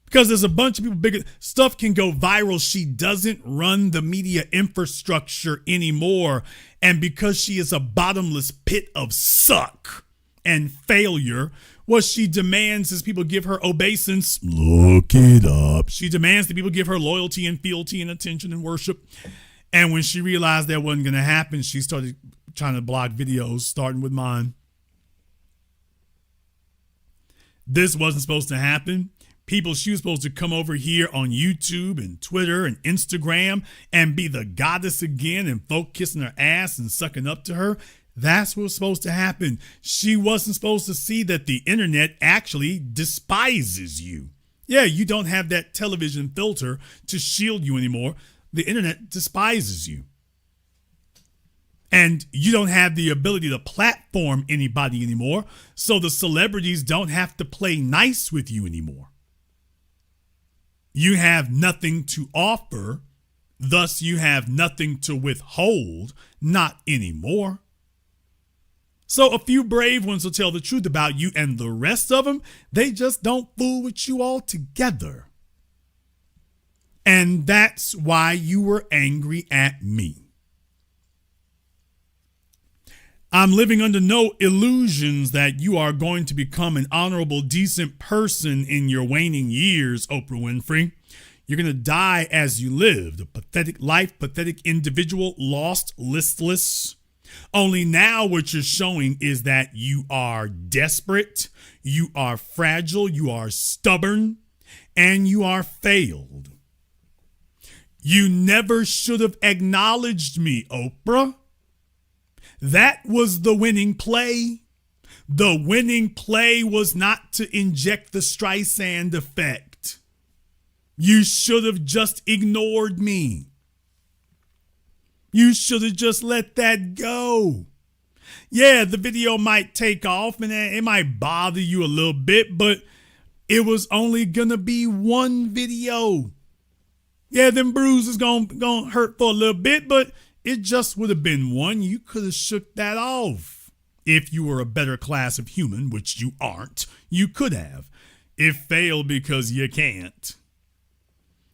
Because there's a bunch of people bigger. Stuff can go viral. She doesn't run the media infrastructure anymore. And because she is a bottomless pit of suck and failure, what she demands is people give her obeisance. Look it up. She demands that people give her loyalty and fealty and attention and worship. And when she realized that wasn't going to happen, she started trying to block videos, starting with mine. This wasn't supposed to happen. People, she was supposed to come over here on YouTube and Twitter and Instagram and be the goddess again and folk kissing her ass and sucking up to her. That's what was supposed to happen. She wasn't supposed to see that the internet actually despises you. Yeah, you don't have that television filter to shield you anymore. The internet despises you. And you don't have the ability to platform anybody anymore. So the celebrities don't have to play nice with you anymore. You have nothing to offer, thus you have nothing to withhold, not anymore. So a few brave ones will tell the truth about you, and the rest of them, they just don't fool with you altogether. And that's why you were angry at me. I'm living under no illusions that you are going to become an honorable, decent person in your waning years, Oprah Winfrey. You're going to die as you lived, a pathetic life, pathetic individual, lost, listless. Only now what you're showing is that you are desperate, you are fragile, you are stubborn, and you are failed. You never should have acknowledged me, Oprah. That was the winning play. The winning play was not to inject the Streisand effect. You should have just ignored me. You should have just let that go. Yeah, the video might take off and it might bother you a little bit, but it was only gonna be one video. Yeah, them bruises gonna hurt for a little bit, but it just would have been one. You could have shook that off. If you were a better class of human, which you aren't, you could have. It failed because you can't.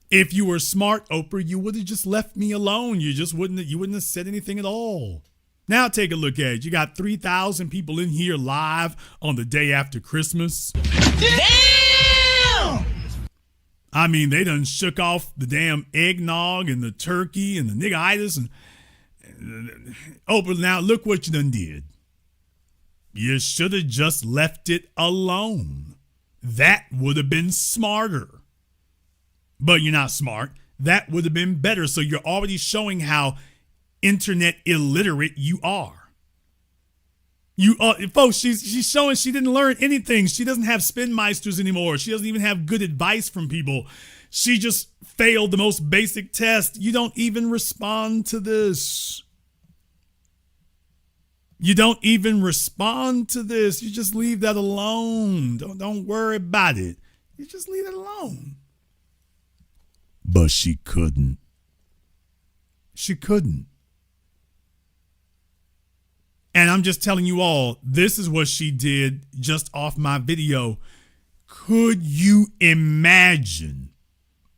If you were smart, Oprah, you would have just left me alone. You wouldn't have said anything at all. Now take a look at it. You got 3,000 people in here live on the day after Christmas. Damn! I mean, they done shook off the damn eggnog and the turkey and the niggitis, and Oprah, now look what you done did. You should have just left it alone. That would have been smarter. But you're not smart. That would have been better. So you're already showing how internet illiterate you are. Folks, she's showing she didn't learn anything. She doesn't have spin meisters anymore. She doesn't even have good advice from people. She just failed the most basic test. You don't even respond to this. You don't even respond to this. You just leave that alone. Don't worry about it. You just leave it alone. But she couldn't. She couldn't. And I'm just telling you all, this is what she did just off my video. Could you imagine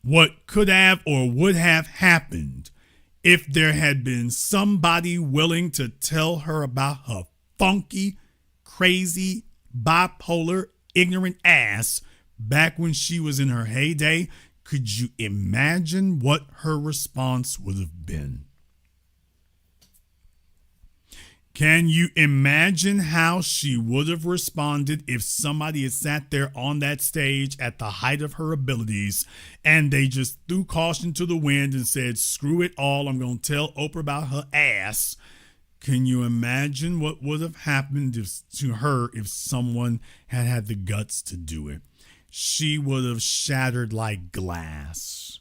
what could have or would have happened if there had been somebody willing to tell her about her funky, crazy, bipolar, ignorant ass back when she was in her heyday? Could you imagine what her response would have been? Can you imagine how she would have responded if somebody had sat there on that stage at the height of her abilities and they just threw caution to the wind and said, screw it all, I'm going to tell Oprah about her ass? Can you imagine what would have happened to her if someone had had the guts to do it? She would have shattered like glass.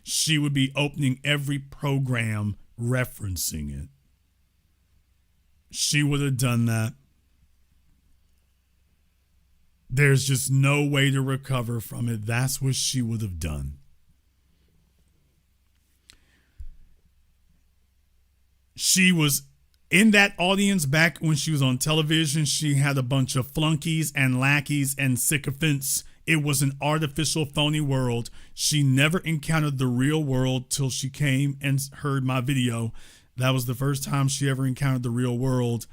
She would be opening every program referencing it. She would have done that. There's just no way to recover from it. That's what she would have done. She was in that audience back when she was on television. She had a bunch of flunkies and lackeys and sycophants. It was an artificial, phony world. She never encountered the real world till she came and heard my video. That was the first time she ever encountered the real world,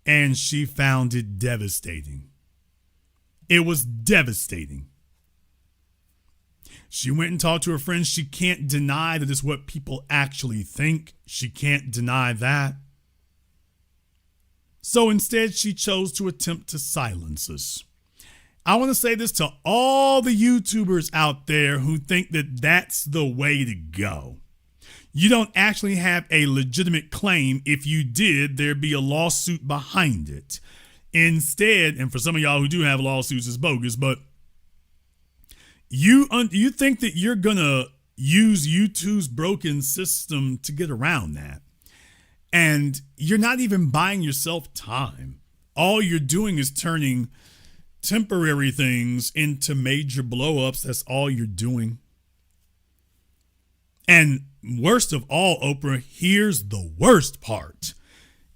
and she found it devastating. It was devastating. She went and talked to her friends. She can't deny that it's what people actually think. She can't deny that. So instead, she chose to attempt to silence us. I want to say this to all the YouTubers out there who think that that's the way to go. You don't actually have a legitimate claim. If you did, there'd be a lawsuit behind it. Instead, and for some of y'all who do have lawsuits, it's bogus, but you think that you're going to use YouTube's broken system to get around that. And you're not even buying yourself time. All you're doing is turning temporary things into major blow-ups. That's all you're doing. And worst of all, Oprah, here's the worst part.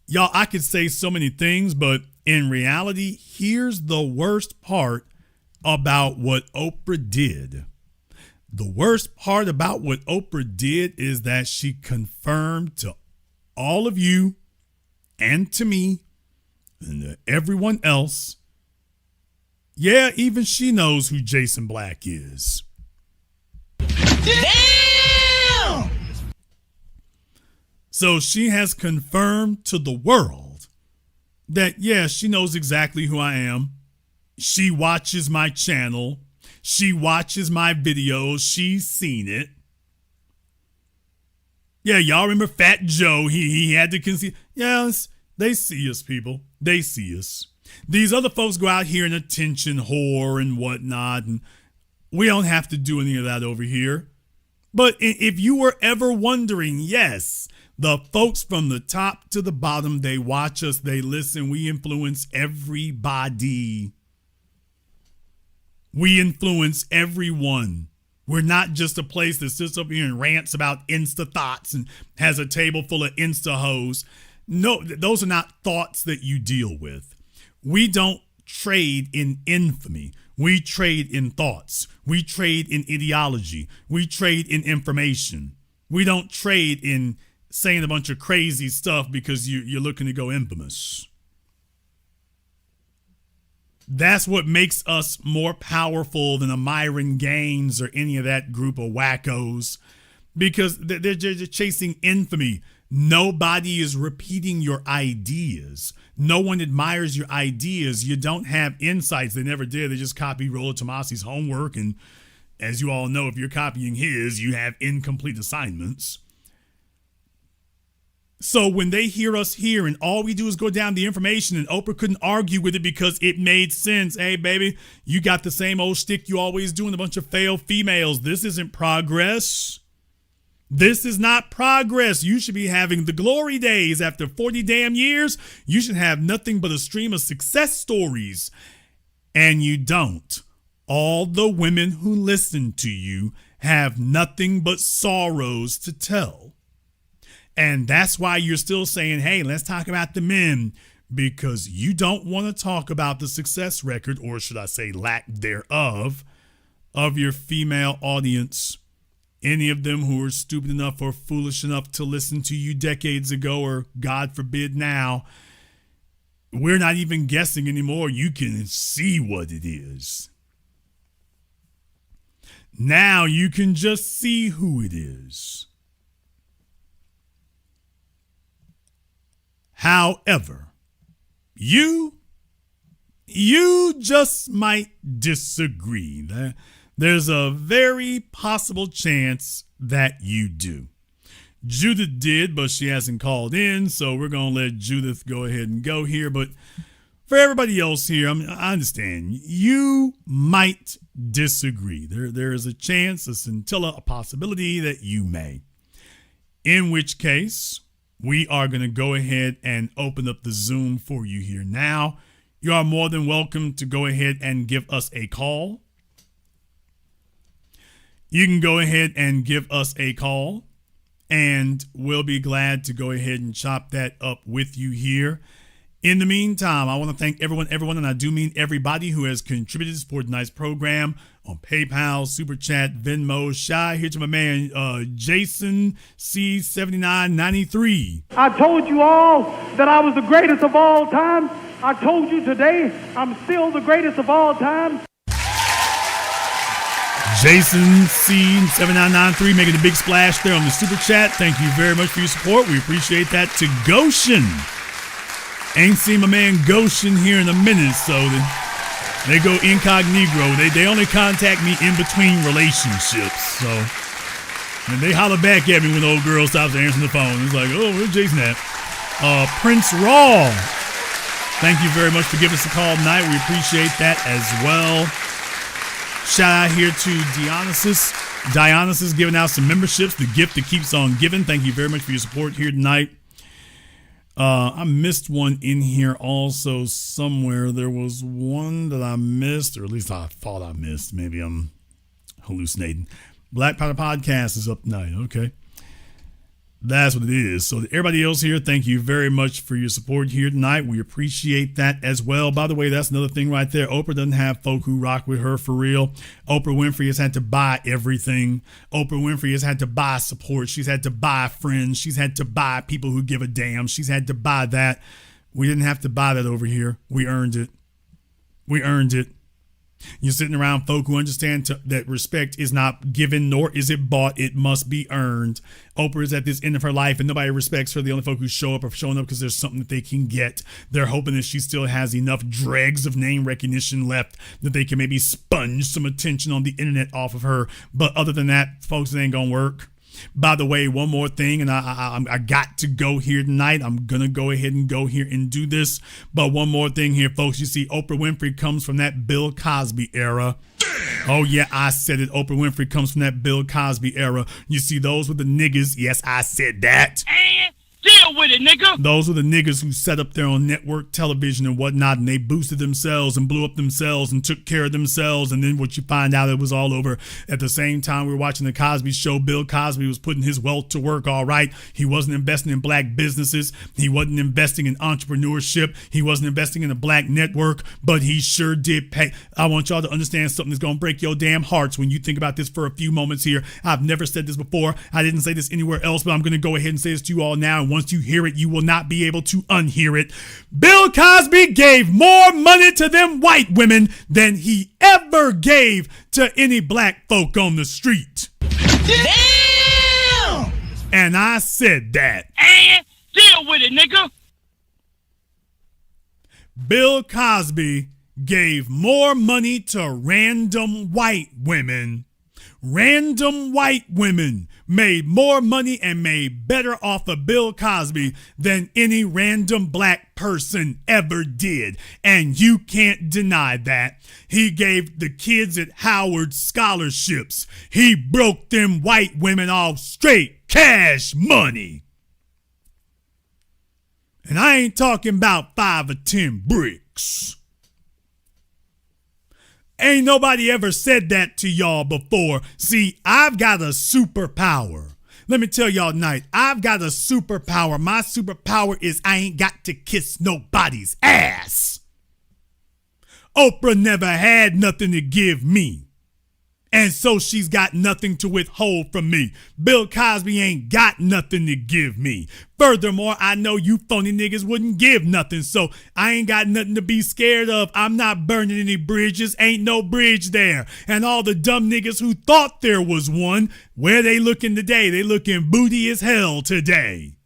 Y'all, I could say so many things, but in reality, here's the worst part about what Oprah did. The worst part about what Oprah did is that she confirmed to all of you and to me and to everyone else, yeah, even she knows who Jason Black is. Damn! So she has confirmed to the world that, yeah, she knows exactly who I am. She watches my channel. She watches my videos. She's seen it. Yeah, y'all remember Fat Joe? He had to concede. Yes, they see us, people. They see us. These other folks go out here and attention whore and whatnot, and we don't have to do any of that over here. But if you were ever wondering, yes, the folks from the top to the bottom, they watch us, they listen, we influence everybody. We influence everyone. We're not just a place that sits up here and rants about Insta thoughts and has a table full of Insta hoes. No, those are not thoughts that you deal with. We don't trade in infamy. We trade in thoughts. We trade in ideology. We trade in information. We don't trade in saying a bunch of crazy stuff because you're looking to go infamous. That's what makes us more powerful than a Myron Gaines or any of that group of wackos, because they're chasing infamy. Nobody is repeating your ideas. No one admires your ideas. You don't have insights. They never did. They just copied Rollo Tomasi's homework. And as you all know, if you're copying his, you have incomplete assignments. So when they hear us here and all we do is go down the information, and Oprah couldn't argue with it because it made sense. Hey, baby, you got the same old shtick you always do in a bunch of failed females. This isn't progress. This is not progress. You should be having the glory days after 40 damn years. You should have nothing but a stream of success stories. And you don't. All the women who listen to you have nothing but sorrows to tell. And that's why you're still saying, hey, let's talk about the men, because you don't want to talk about the success record, or should I say lack thereof, of your female audience. Any of them who are stupid enough or foolish enough to listen to you decades ago, or God forbid now, we're not even guessing anymore. You can see what it is. Now you can just see who it is. However, you just might disagree. There's a very possible chance that you do. Judith did, but she hasn't called in, so we're going to let Judith go ahead and go here. But for everybody else here, I understand. You might disagree. There is a chance, a scintilla, a possibility that you may. In which case, we are going to go ahead and open up the Zoom for you here now. You are more than welcome to go ahead and give us a call. You can go ahead and give us a call, and we'll be glad to go ahead and chop that up with you here. In the meantime, I want to thank everyone, and I do mean everybody who has contributed to support tonight's program on PayPal, Super Chat, Venmo. Shy here to my man, Jason C7993. I told you all that I was the greatest of all time. I told you today I'm still the greatest of all time. Jason C7993 making a big splash there on the Super Chat. Thank you very much for your support. We appreciate that. To Goshen. Ain't seen my man Goshen here in a minute, so they go incognito. They only contact me in between relationships. So and they holler back at me when the old girl stops answering the phone. It's like, oh, where's Jason at? Prince Raw. Thank you very much for giving us a call tonight. We appreciate that as well. Shout out here to Dionysus. Dionysus giving out some memberships, the gift that keeps on giving. Thank you very much for your support here tonight. I missed one in here also somewhere. There was one that I missed, or at least I thought I missed. Maybe I'm hallucinating. Black Powder Podcast is up tonight. Okay. That's what it is. So everybody else here, thank you very much for your support here tonight. We appreciate that as well. By the way, that's another thing right there. Oprah doesn't have folk who rock with her for real. Oprah Winfrey has had to buy everything. Oprah Winfrey has had to buy support. She's had to buy friends. She's had to buy people who give a damn. She's had to buy that. We didn't have to buy that over here. We earned it. We earned it. You're sitting around folk who understand that respect is not given, nor is it bought. It must be earned. Oprah is at this end of her life, and nobody respects her. The only folk who show up are showing up because there's something that they can get. They're hoping that she still has enough dregs of name recognition left that they can maybe sponge some attention on the internet off of her. But other than that, folks, it ain't gonna work. By the way, one more thing, and I got to go here tonight. I'm going to go ahead and go here and do this. But one more thing here, folks. You see, Oprah Winfrey comes from that Bill Cosby era. Oh, yeah, I said it. Oprah Winfrey comes from that Bill Cosby era. You see, those were the niggas. Yes, I said that. And deal with it, nigga. Those were the niggas who sat up there on network television and whatnot, and they boosted themselves and blew up themselves and took care of themselves. And then what you find out, it was all over. At the same time we were watching the Cosby Show, Bill Cosby was putting his wealth to work, all right. He wasn't investing in black businesses. He wasn't investing in entrepreneurship. He wasn't investing in a black network, but he sure did pay. I want y'all to understand something that's going to break your damn hearts when you think about this for a few moments here. I've never said this before. I didn't say this anywhere else, but I'm going to go ahead and say this to you all now. And once you hear it, you will not be able to unhear it. Bill Cosby gave more money to them white women than he ever gave to any black folk on the street. Damn! And I said that. And deal with it, nigga. Bill Cosby gave more money to random white women. Random white women made more money and made better off of Bill Cosby than any random black person ever did. And you can't deny that. He gave the kids at Howard scholarships. He broke them white women off straight cash money. And I ain't talking about 5 or 10 bricks. Ain't nobody ever said that to y'all before. See, I've got a superpower. Let me tell y'all tonight, I've got a superpower. My superpower is I ain't got to kiss nobody's ass. Oprah never had nothing to give me. And so she's got nothing to withhold from me. Bill Cosby ain't got nothing to give me. Furthermore, I know you phony niggas wouldn't give nothing, so I ain't got nothing to be scared of. I'm not burning any bridges. Ain't no bridge there. And all the dumb niggas who thought there was one, where they looking today? They looking booty as hell today.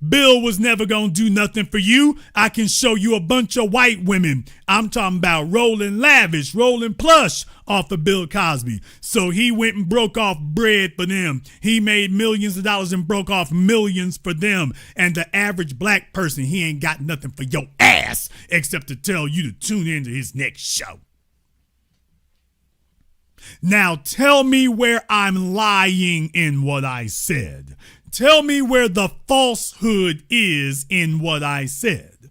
Bill was never gonna do nothing for you. I can show you a bunch of white women. I'm talking about rolling lavish, rolling plush off of Bill Cosby. So he went and broke off bread for them. He made millions of dollars and broke off millions for them. And the average black person, he ain't got nothing for your ass except to tell you to tune into his next show. Now tell me where I'm lying in what I said. Tell me where the falsehood is in what I said.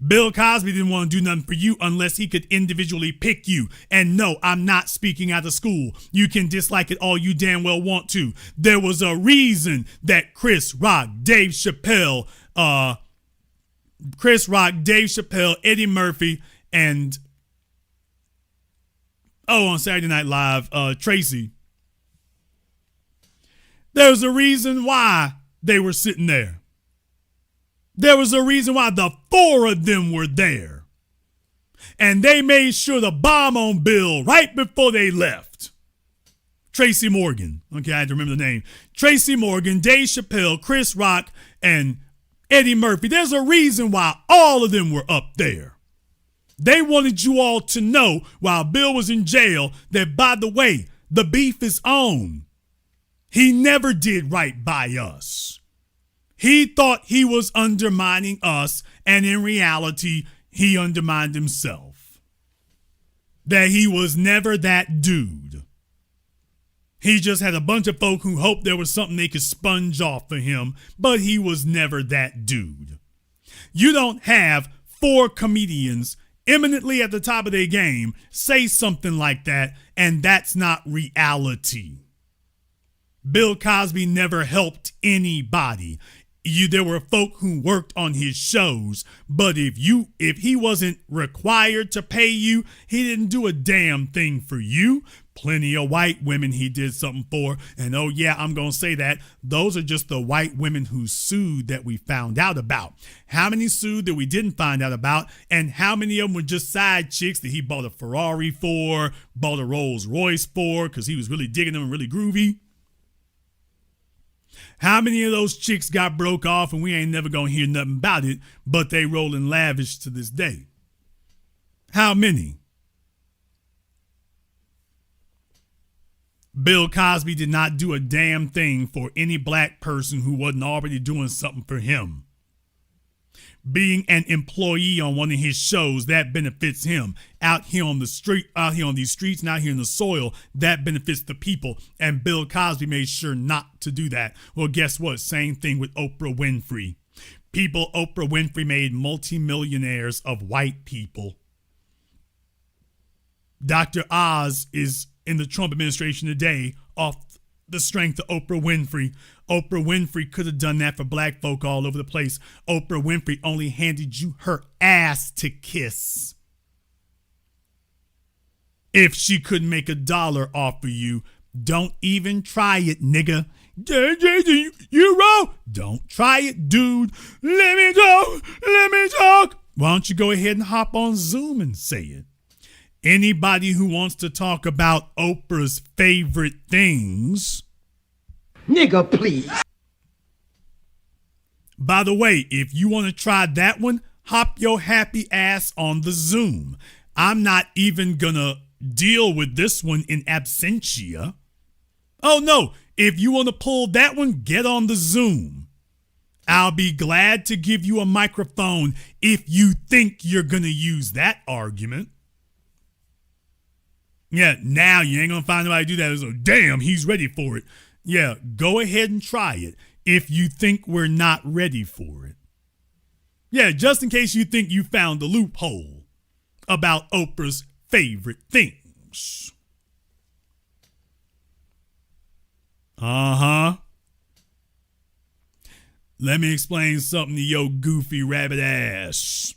Bill Cosby didn't want to do nothing for you unless he could individually pick you. And no, I'm not speaking out of school. You can dislike it all you damn well want to. There was a reason that Chris Rock, Dave Chappelle, Eddie Murphy, and on Saturday Night Live, Tracy. There's a reason why they were sitting there. There was a reason why the 4 of them were there. And they made sure to bomb on Bill right before they left. Tracy Morgan. Okay, I had to remember the name. Tracy Morgan, Dave Chappelle, Chris Rock, and Eddie Murphy. There's a reason why all of them were up there. They wanted you all to know while Bill was in jail that, by the way, the beef is on. He never did right by us. He thought he was undermining us, and in reality, he undermined himself. That he was never that dude. He just had a bunch of folk who hoped there was something they could sponge off for him, but he was never that dude. You don't have 4 comedians eminently at the top of their game say something like that, and that's not reality. Bill Cosby never helped anybody. There were folk who worked on his shows, but if he wasn't required to pay you, he didn't do a damn thing for you. Plenty of white women he did something for, and oh yeah, I'm gonna say that those are just the white women who sued that we found out about. How many sued that we didn't find out about, and how many of them were just side chicks that he bought a Ferrari for, bought a Rolls Royce for, because he was really digging them and really groovy? How many of those chicks got broke off and we ain't never gonna hear nothing about it, but they rolling lavish to this day? How many? Bill Cosby did not do a damn thing for any black person who wasn't already doing something for him. Being an employee on one of his shows, that benefits him. Out here on the street, out here on these streets and out here in the soil, that benefits the people. And Bill Cosby made sure not to do that. Well, guess what? Same thing with Oprah Winfrey. Oprah Winfrey made multimillionaires of white people. Dr. Oz is in the Trump administration today off the strength of Oprah Winfrey. Oprah Winfrey could have done that for black folk all over the place. Oprah Winfrey only handed you her ass to kiss. If she couldn't make $1 off of you, don't even try it, nigga. You wrong. Don't try it, dude. Let me talk. Why don't you go ahead and hop on Zoom and say it? Anybody who wants to talk about Oprah's favorite things. Nigga, please. By the way, if you want to try that one, hop your happy ass on the Zoom. I'm not even gonna deal with this one in absentia. Oh no, if you want to pull that one, get on the Zoom. I'll be glad to give you a microphone if you think you're gonna use that argument. Yeah, now you ain't gonna find nobody do that. So, damn, he's ready for it. Yeah, go ahead and try it if you think we're not ready for it. Yeah, just in case you think you found a loophole about Oprah's favorite things. Uh-huh. Let me explain something to your goofy rabbit ass.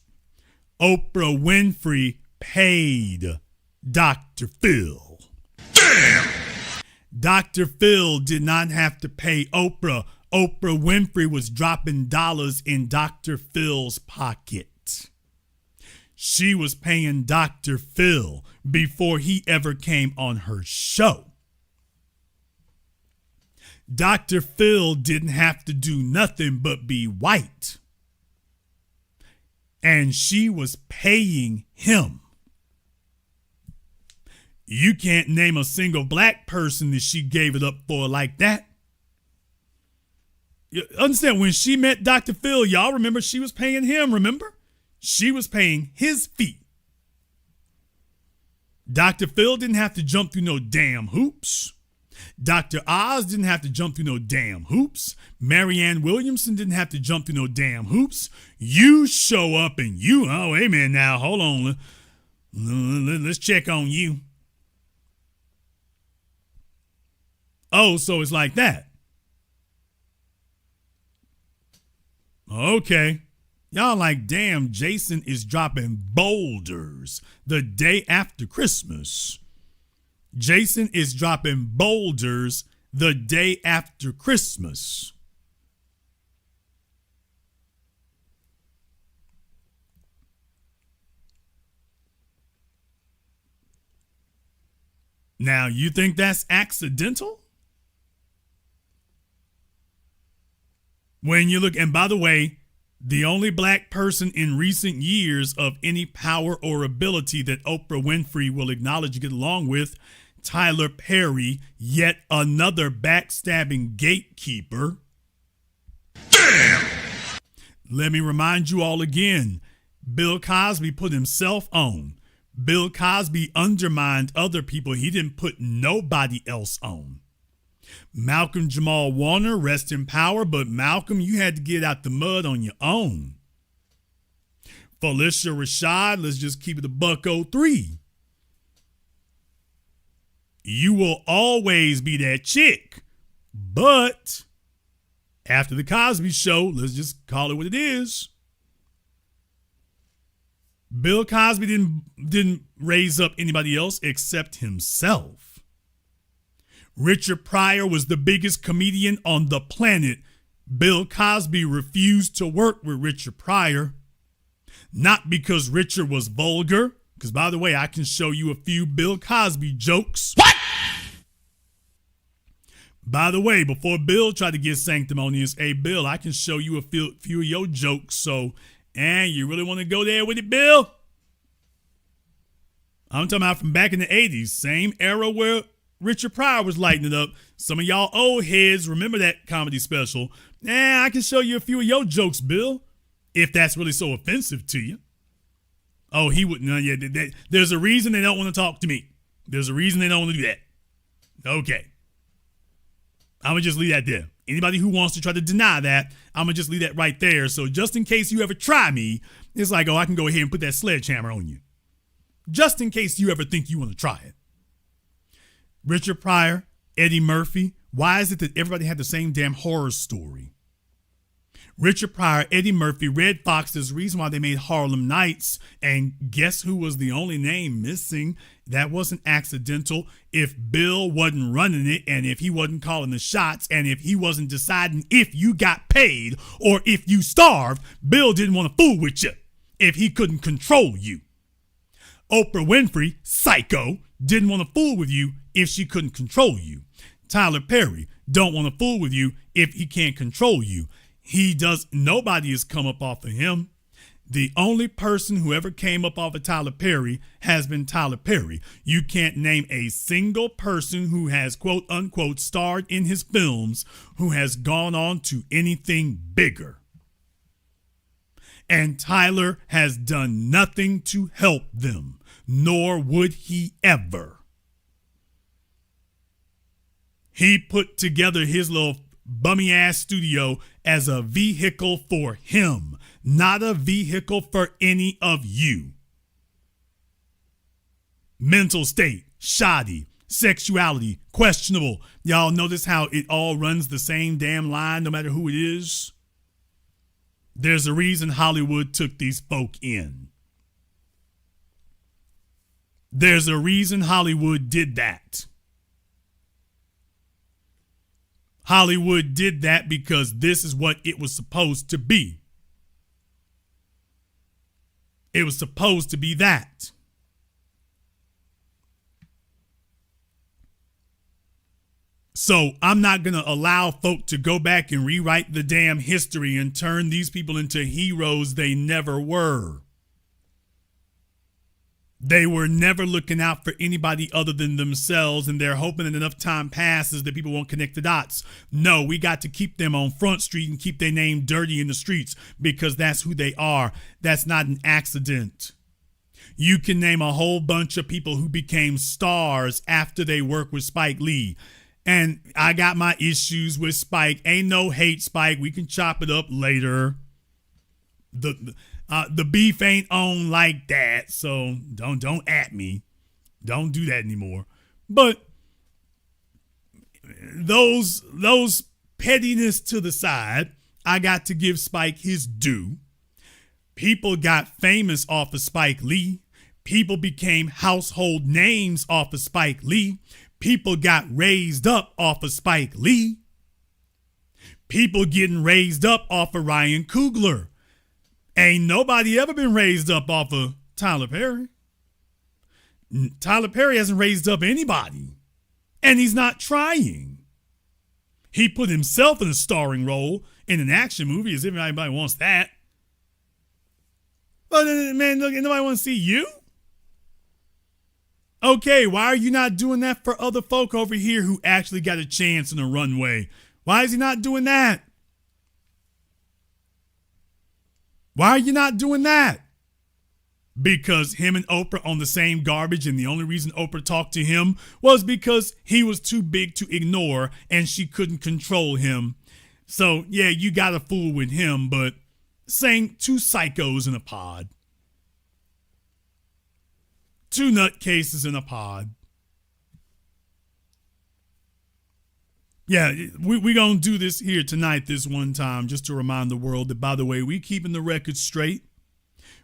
Oprah Winfrey paid Dr. Phil. Damn! Dr. Phil did not have to pay Oprah. Oprah Winfrey was dropping dollars in Dr. Phil's pocket. She was paying Dr. Phil before he ever came on her show. Dr. Phil didn't have to do nothing but be white. And she was paying him. You can't name a single black person that she gave it up for like that. You understand, when she met Dr. Phil, y'all remember she was paying him, remember? She was paying his fee. Dr. Phil didn't have to jump through no damn hoops. Dr. Oz didn't have to jump through no damn hoops. Marianne Williamson didn't have to jump through no damn hoops. You show up and oh, hey man, now, hold on. Let's check on you. Oh, so it's like that. Okay. Y'all like, damn, Jason is dropping boulders the day after Christmas. Jason is dropping boulders the day after Christmas. Now, you think that's accidental? When you look, and by the way, the only black person in recent years of any power or ability that Oprah Winfrey will acknowledge to get along with, Tyler Perry, yet another backstabbing gatekeeper. Damn! Let me remind you all again, Bill Cosby put himself on. Bill Cosby undermined other people. He didn't put nobody else on. Malcolm Jamal Warner, rest in power, but Malcolm, you had to get out the mud on your own. Felicia Rashad, let's just keep it $103. You will always be that chick, but after the Cosby Show, let's just call it what it is. Bill Cosby didn't raise up anybody else except himself. Richard Pryor was the biggest comedian on the planet. Bill Cosby refused to work with Richard Pryor. Not because Richard was vulgar, because by the way, I can show you a few Bill Cosby jokes. What? By the way, before Bill tried to get sanctimonious, hey Bill, I can show you a few of your jokes. So, you really want to go there with it, Bill? I'm talking about from back in the 80s, same era where Richard Pryor was lighting it up. Some of y'all old heads remember that comedy special. I can show you a few of your jokes, Bill, if that's really so offensive to you. Oh, he wouldn't. There's a reason they don't want to talk to me. There's a reason they don't want to do that. Okay. I'm going to just leave that there. Anybody who wants to try to deny that, I'm going to just leave that right there. So just in case you ever try me, it's like, I can go ahead and put that sledgehammer on you. Just in case you ever think you want to try it. Richard Pryor, Eddie Murphy. Why is it that everybody had the same damn horror story? Richard Pryor, Eddie Murphy, Red Fox. There's a reason why they made Harlem Nights. And guess who was the only name missing? That wasn't accidental. If Bill wasn't running it, and if he wasn't calling the shots, and if he wasn't deciding if you got paid or if you starved, Bill didn't want to fool with you if he couldn't control you. Oprah Winfrey, psycho, didn't want to fool with you if she couldn't control you. Tyler Perry don't want to fool with you if he can't control you. Nobody has come up off of him. The only person who ever came up off of Tyler Perry has been Tyler Perry. You can't name a single person who has, quote unquote, starred in his films who has gone on to anything bigger. And Tyler has done nothing to help them, nor would he ever. He put together his little bummy ass studio as a vehicle for him, not a vehicle for any of you. Mental state, shoddy, sexuality, questionable. Y'all notice how it all runs the same damn line no matter who it is? There's a reason Hollywood took these folk in. There's a reason Hollywood did that. Hollywood did that because this is what it was supposed to be. It was supposed to be that. So I'm not going to allow folk to go back and rewrite the damn history and turn these people into heroes they never were. They were never looking out for anybody other than themselves, and they're hoping that enough time passes that people won't connect the dots. No, we got to keep them on Front Street and keep their name dirty in the streets because that's who they are. That's not an accident. You can name a whole bunch of people who became stars after they worked with Spike Lee. And I got my issues with Spike. Ain't no hate, Spike. We can chop it up later. The beef ain't on like that, so don't at me. Don't do that anymore. But those pettiness to the side, I got to give Spike his due. People got famous off of Spike Lee. People became household names off of Spike Lee. People got raised up off of Spike Lee. People getting raised up off of Ryan Coogler. Ain't nobody ever been raised up off of Tyler Perry. Tyler Perry hasn't raised up anybody. And he's not trying. He put himself in a starring role in an action movie as if anybody wants that. But man, look, nobody wants to see you. Okay, why are you not doing that for other folk over here who actually got a chance in a runway? Why is he not doing that? Why are you not doing that? Because him and Oprah on the same garbage, and the only reason Oprah talked to him was because he was too big to ignore and she couldn't control him. So, yeah, you got to fool with him, but saying two psychos in a pod. Two nutcases in a pod. Yeah, we going to do this here tonight this one time just to remind the world that, by the way, we keeping the record straight.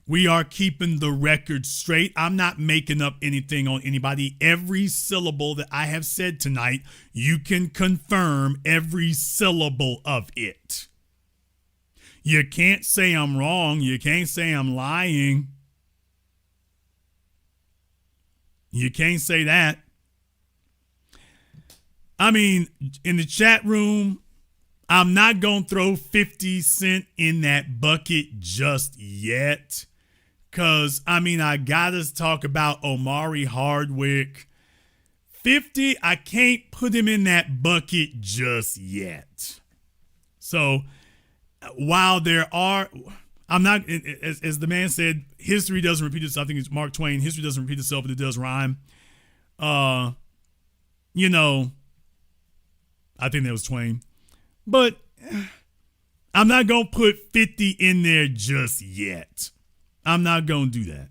We are keeping the record straight. I'm not making up anything on anybody. Every syllable that I have said tonight, you can confirm every syllable of it. You can't say I'm wrong. You can't say I'm lying. You can't say that. I mean, in the chat room, I'm not going to throw 50 Cent in that bucket just yet. Because, I mean, I got to talk about Omari Hardwick. 50, I can't put him in that bucket just yet. So, while there are... I'm not, as the man said, history doesn't repeat itself. I think it's Mark Twain. History doesn't repeat itself, but it does rhyme. You know, I think that was Twain. But I'm not going to put 50 in there just yet. I'm not going to do that.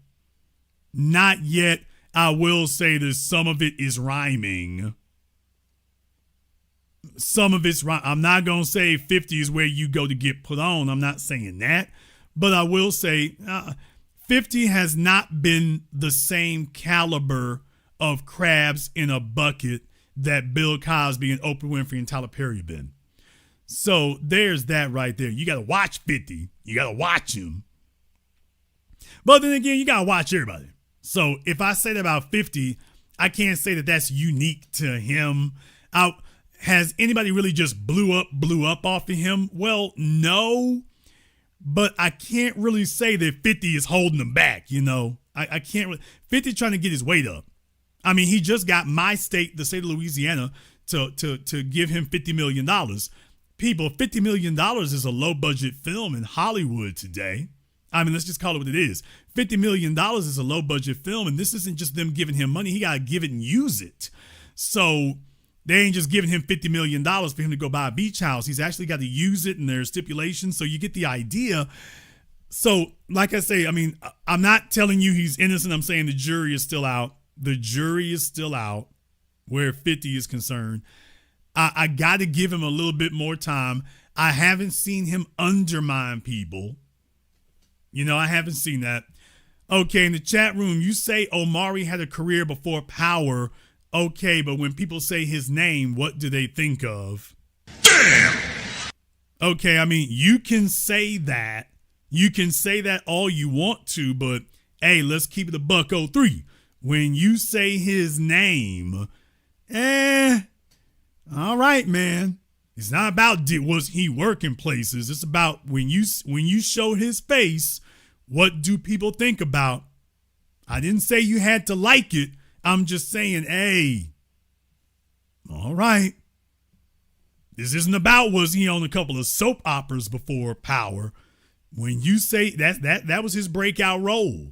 Not yet. I will say that some of it is rhyming. Some of it's rhyming. I'm not going to say 50 is where you go to get put on. I'm not saying that. But I will say 50 has not been the same caliber of crabs in a bucket that Bill Cosby and Oprah Winfrey and Tyler Perry have been. So there's that right there. You got to watch 50. You got to watch him. But then again, you got to watch everybody. So if I say that about 50, I can't say that that's unique to him. Has anybody really just blew up off of him? Well, no, but I can't really say that 50 is holding him back. I can't really. 50 trying to get his weight up. I mean, he just got my state, the state of Louisiana, to give him $50 million. People, $50 million is a low budget film in Hollywood today. I mean, let's just call it what it is. $50 million is a low budget film, and this isn't just them giving him money. He got to give it and use it. So they ain't just giving him $50 million for him to go buy a beach house. He's actually got to use it, and there's stipulations. So you get the idea. So, like I say, I mean, I'm not telling you he's innocent. I'm saying the jury is still out. The jury is still out where 50 is concerned. I got to give him a little bit more time. I haven't seen him undermine people. I haven't seen that. Okay, in the chat room, you say Omari had a career before Power. Okay, but when people say his name, what do they think of? Damn! Okay, I mean, you can say that. You can say that all you want to, but hey, let's keep it a $103. When you say his name, all right, man. It's not about was he working places. It's about when you show his face, what do people think about? I didn't say you had to like it. I'm just saying, hey, all right. This isn't about was he on a couple of soap operas before Power. When you say that was his breakout role.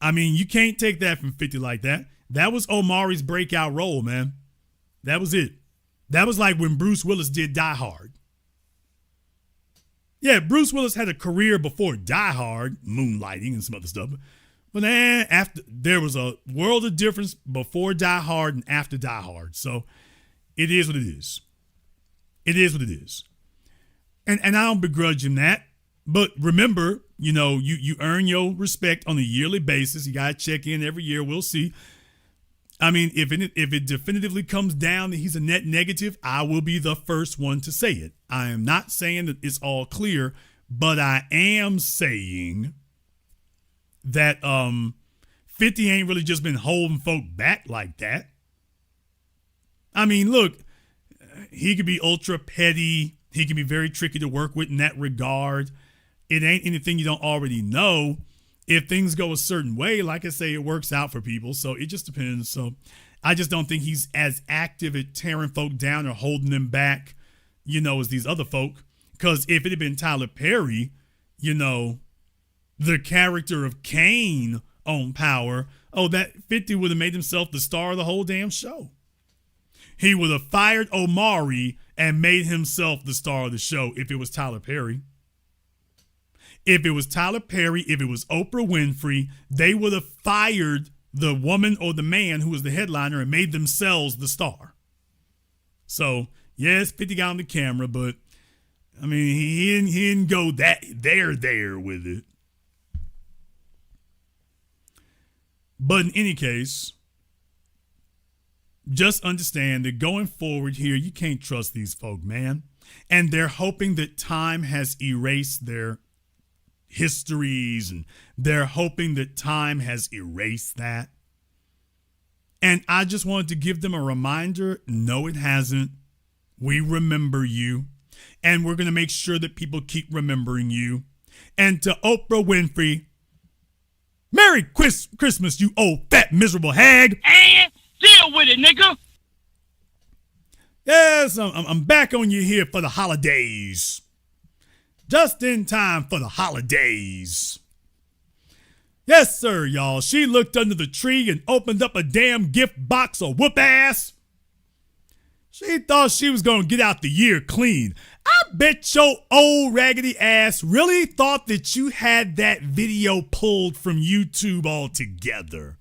I mean, you can't take that from 50 like that. That was Omari's breakout role, man. That was it. That was like when Bruce Willis did Die Hard. Yeah, Bruce Willis had a career before Die Hard, moonlighting and some other stuff. But then after, there was a world of difference before Die Hard and after Die Hard. So it is what it is. It is what it is. And I don't begrudge him that. But remember, you earn your respect on a yearly basis. You got to check in every year. We'll see. I mean, if it definitively comes down that he's a net negative, I will be the first one to say it. I am not saying that it's all clear, but I am saying that 50 ain't really just been holding folk back like that. I mean, look, he could be ultra petty. He can be very tricky to work with in that regard. It ain't anything you don't already know. If things go a certain way, like I say, it works out for people. So it just depends. So I just don't think he's as active at tearing folk down or holding them back, as these other folk. Because if it had been Tyler Perry, the character of Kane on Power, that 50 would have made himself the star of the whole damn show. He would have fired Omari and made himself the star of the show if it was Tyler Perry. If it was Tyler Perry, if it was Oprah Winfrey, they would have fired the woman or the man who was the headliner and made themselves the star. So, yes, 50 got on the camera, but, I mean, he didn't go there with it. But in any case, just understand that going forward here, you can't trust these folk, man. And they're hoping that time has erased their histories, and they're hoping that time has erased that. And I just wanted to give them a reminder. No, it hasn't. We remember you, and we're going to make sure that people keep remembering you. And to Oprah Winfrey, Merry Christmas, you old fat miserable hag. And deal with it, nigga. Yes, I'm back on you here for the holidays. Just in time for the holidays. Yes, sir, y'all. She looked under the tree and opened up a damn gift box of whoop ass. She thought she was going to get out the year clean. I bet your old raggedy ass really thought that you had that video pulled from YouTube altogether.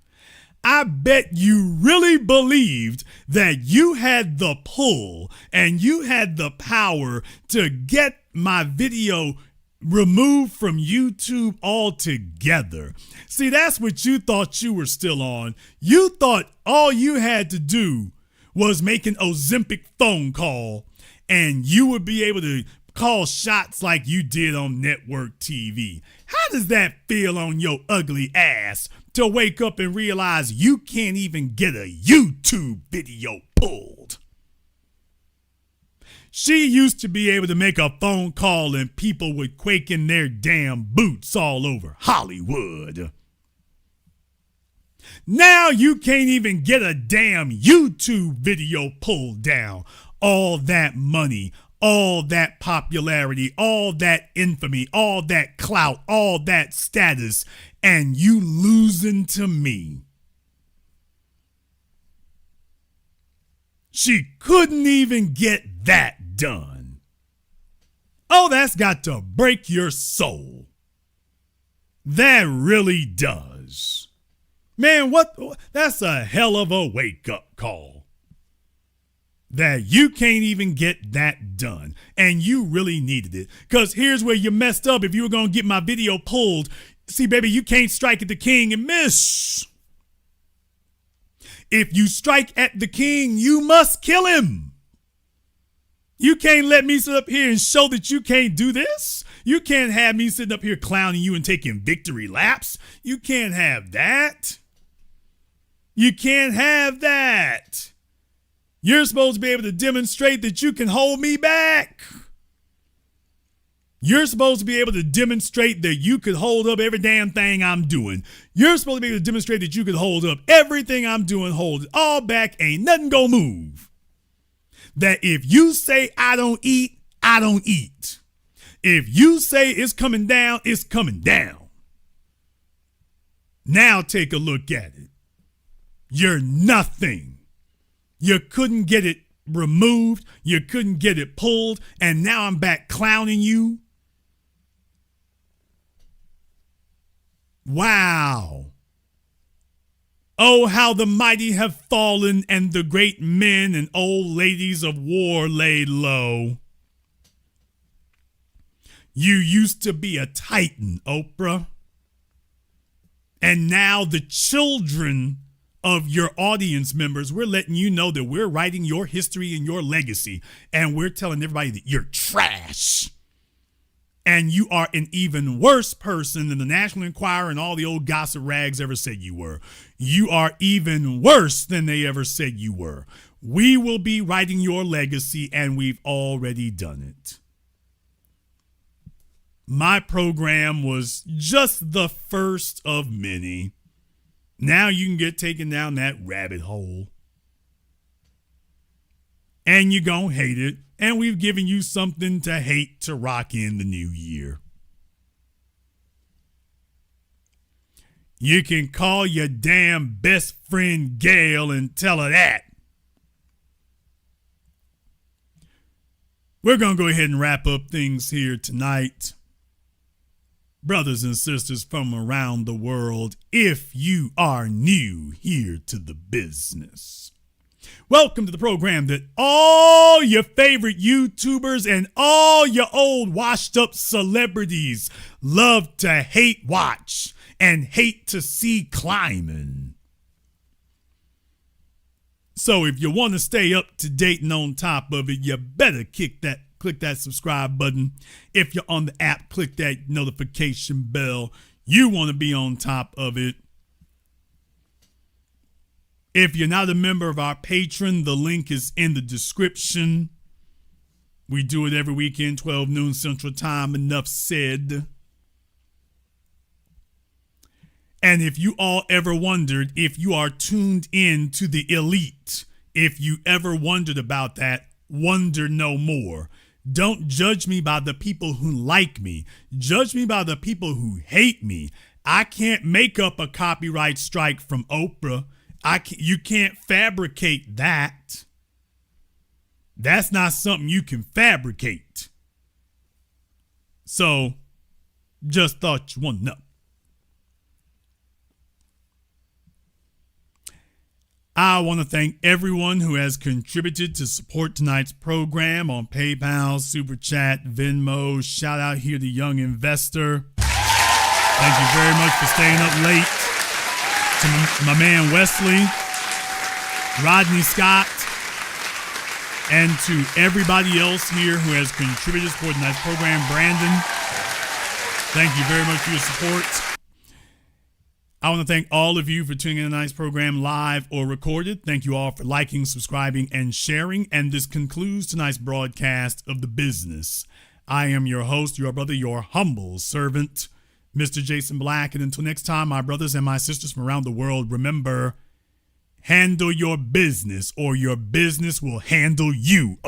I bet you really believed that you had the pull and you had the power to get my video removed from YouTube altogether. See, that's what you thought you were still on. You thought all you had to do was make an Ozempic phone call and you would be able to call shots like you did on network TV? How does that feel on your ugly ass to wake up and realize you can't even get a YouTube video pulled? She used to be able to make a phone call and people would quake in their damn boots all over Hollywood. Now you can't even get a damn YouTube video pulled down. All that money, all that popularity, all that infamy, all that clout, all that status, and you losing to me. She couldn't even get that done. Oh, that's got to break your soul. That really does. Man, that's a hell of a wake-up call. That you can't even get that done. And you really needed it. Because here's where you messed up if you were going to get my video pulled. See, baby, you can't strike at the king and miss. If you strike at the king, you must kill him. You can't let me sit up here and show that you can't do this. You can't have me sitting up here clowning you and taking victory laps. You can't have that. You can't have that. You're supposed to be able to demonstrate that you can hold me back. You're supposed to be able to demonstrate that you could hold up every damn thing I'm doing. You're supposed to be able to demonstrate that you could hold up everything I'm doing, hold it all back, ain't nothing gonna move. That if you say I don't eat, I don't eat. If you say it's coming down, it's coming down. Now take a look at it. You're nothing. You couldn't get it removed. You couldn't get it pulled. And now I'm back clowning you. Wow. Oh, how the mighty have fallen and the great men and old ladies of war laid low. You used to be a titan, Oprah. And now the children of your audience members, we're letting you know that we're writing your history and your legacy. And we're telling everybody that you're trash. And you are an even worse person than the National Enquirer and all the old gossip rags ever said you were. You are even worse than they ever said you were. We will be writing your legacy, and we've already done it. My program was just the first of many. Now you can get taken down that rabbit hole. And you're going to hate it. And we've given you something to hate to rock in the new year. You can call your damn best friend Gail and tell her that. We're going to go ahead and wrap up things here tonight. Brothers and sisters from around the world, if you are new here to the business, welcome to the program that all your favorite YouTubers and all your old washed up celebrities love to hate watch and hate to see climbing. So if you want to stay up to date and on top of it, you better click that subscribe button. If you're on the app, click that notification bell. You want to be on top of it. If you're not a member of our Patreon, the link is in the description. We do it every weekend, 12 noon Central Time. Enough said. And if you all ever wondered if you are tuned in to the elite, if you ever wondered about that, wonder no more. Don't judge me by the people who like me. Judge me by the people who hate me. I can't make up a copyright strike from Oprah. You can't fabricate that. That's not something you can fabricate. So, just thought you want to know. I want to thank everyone who has contributed to support tonight's program on PayPal, Super Chat, Venmo. Shout out here to Young Investor. Thank you very much for staying up late. To my man Wesley, Rodney Scott, And to everybody else here who has contributed for tonight's program, Brandon, thank you very much for your support. I want to thank all of you for tuning in to tonight's program live or recorded. Thank you all for liking, subscribing, and sharing. And this concludes tonight's broadcast of The Business. I am your host, your brother, your humble servant, Mr. Jason Black. And until next time, my brothers and my sisters from around the world, remember, handle your business or your business will handle you.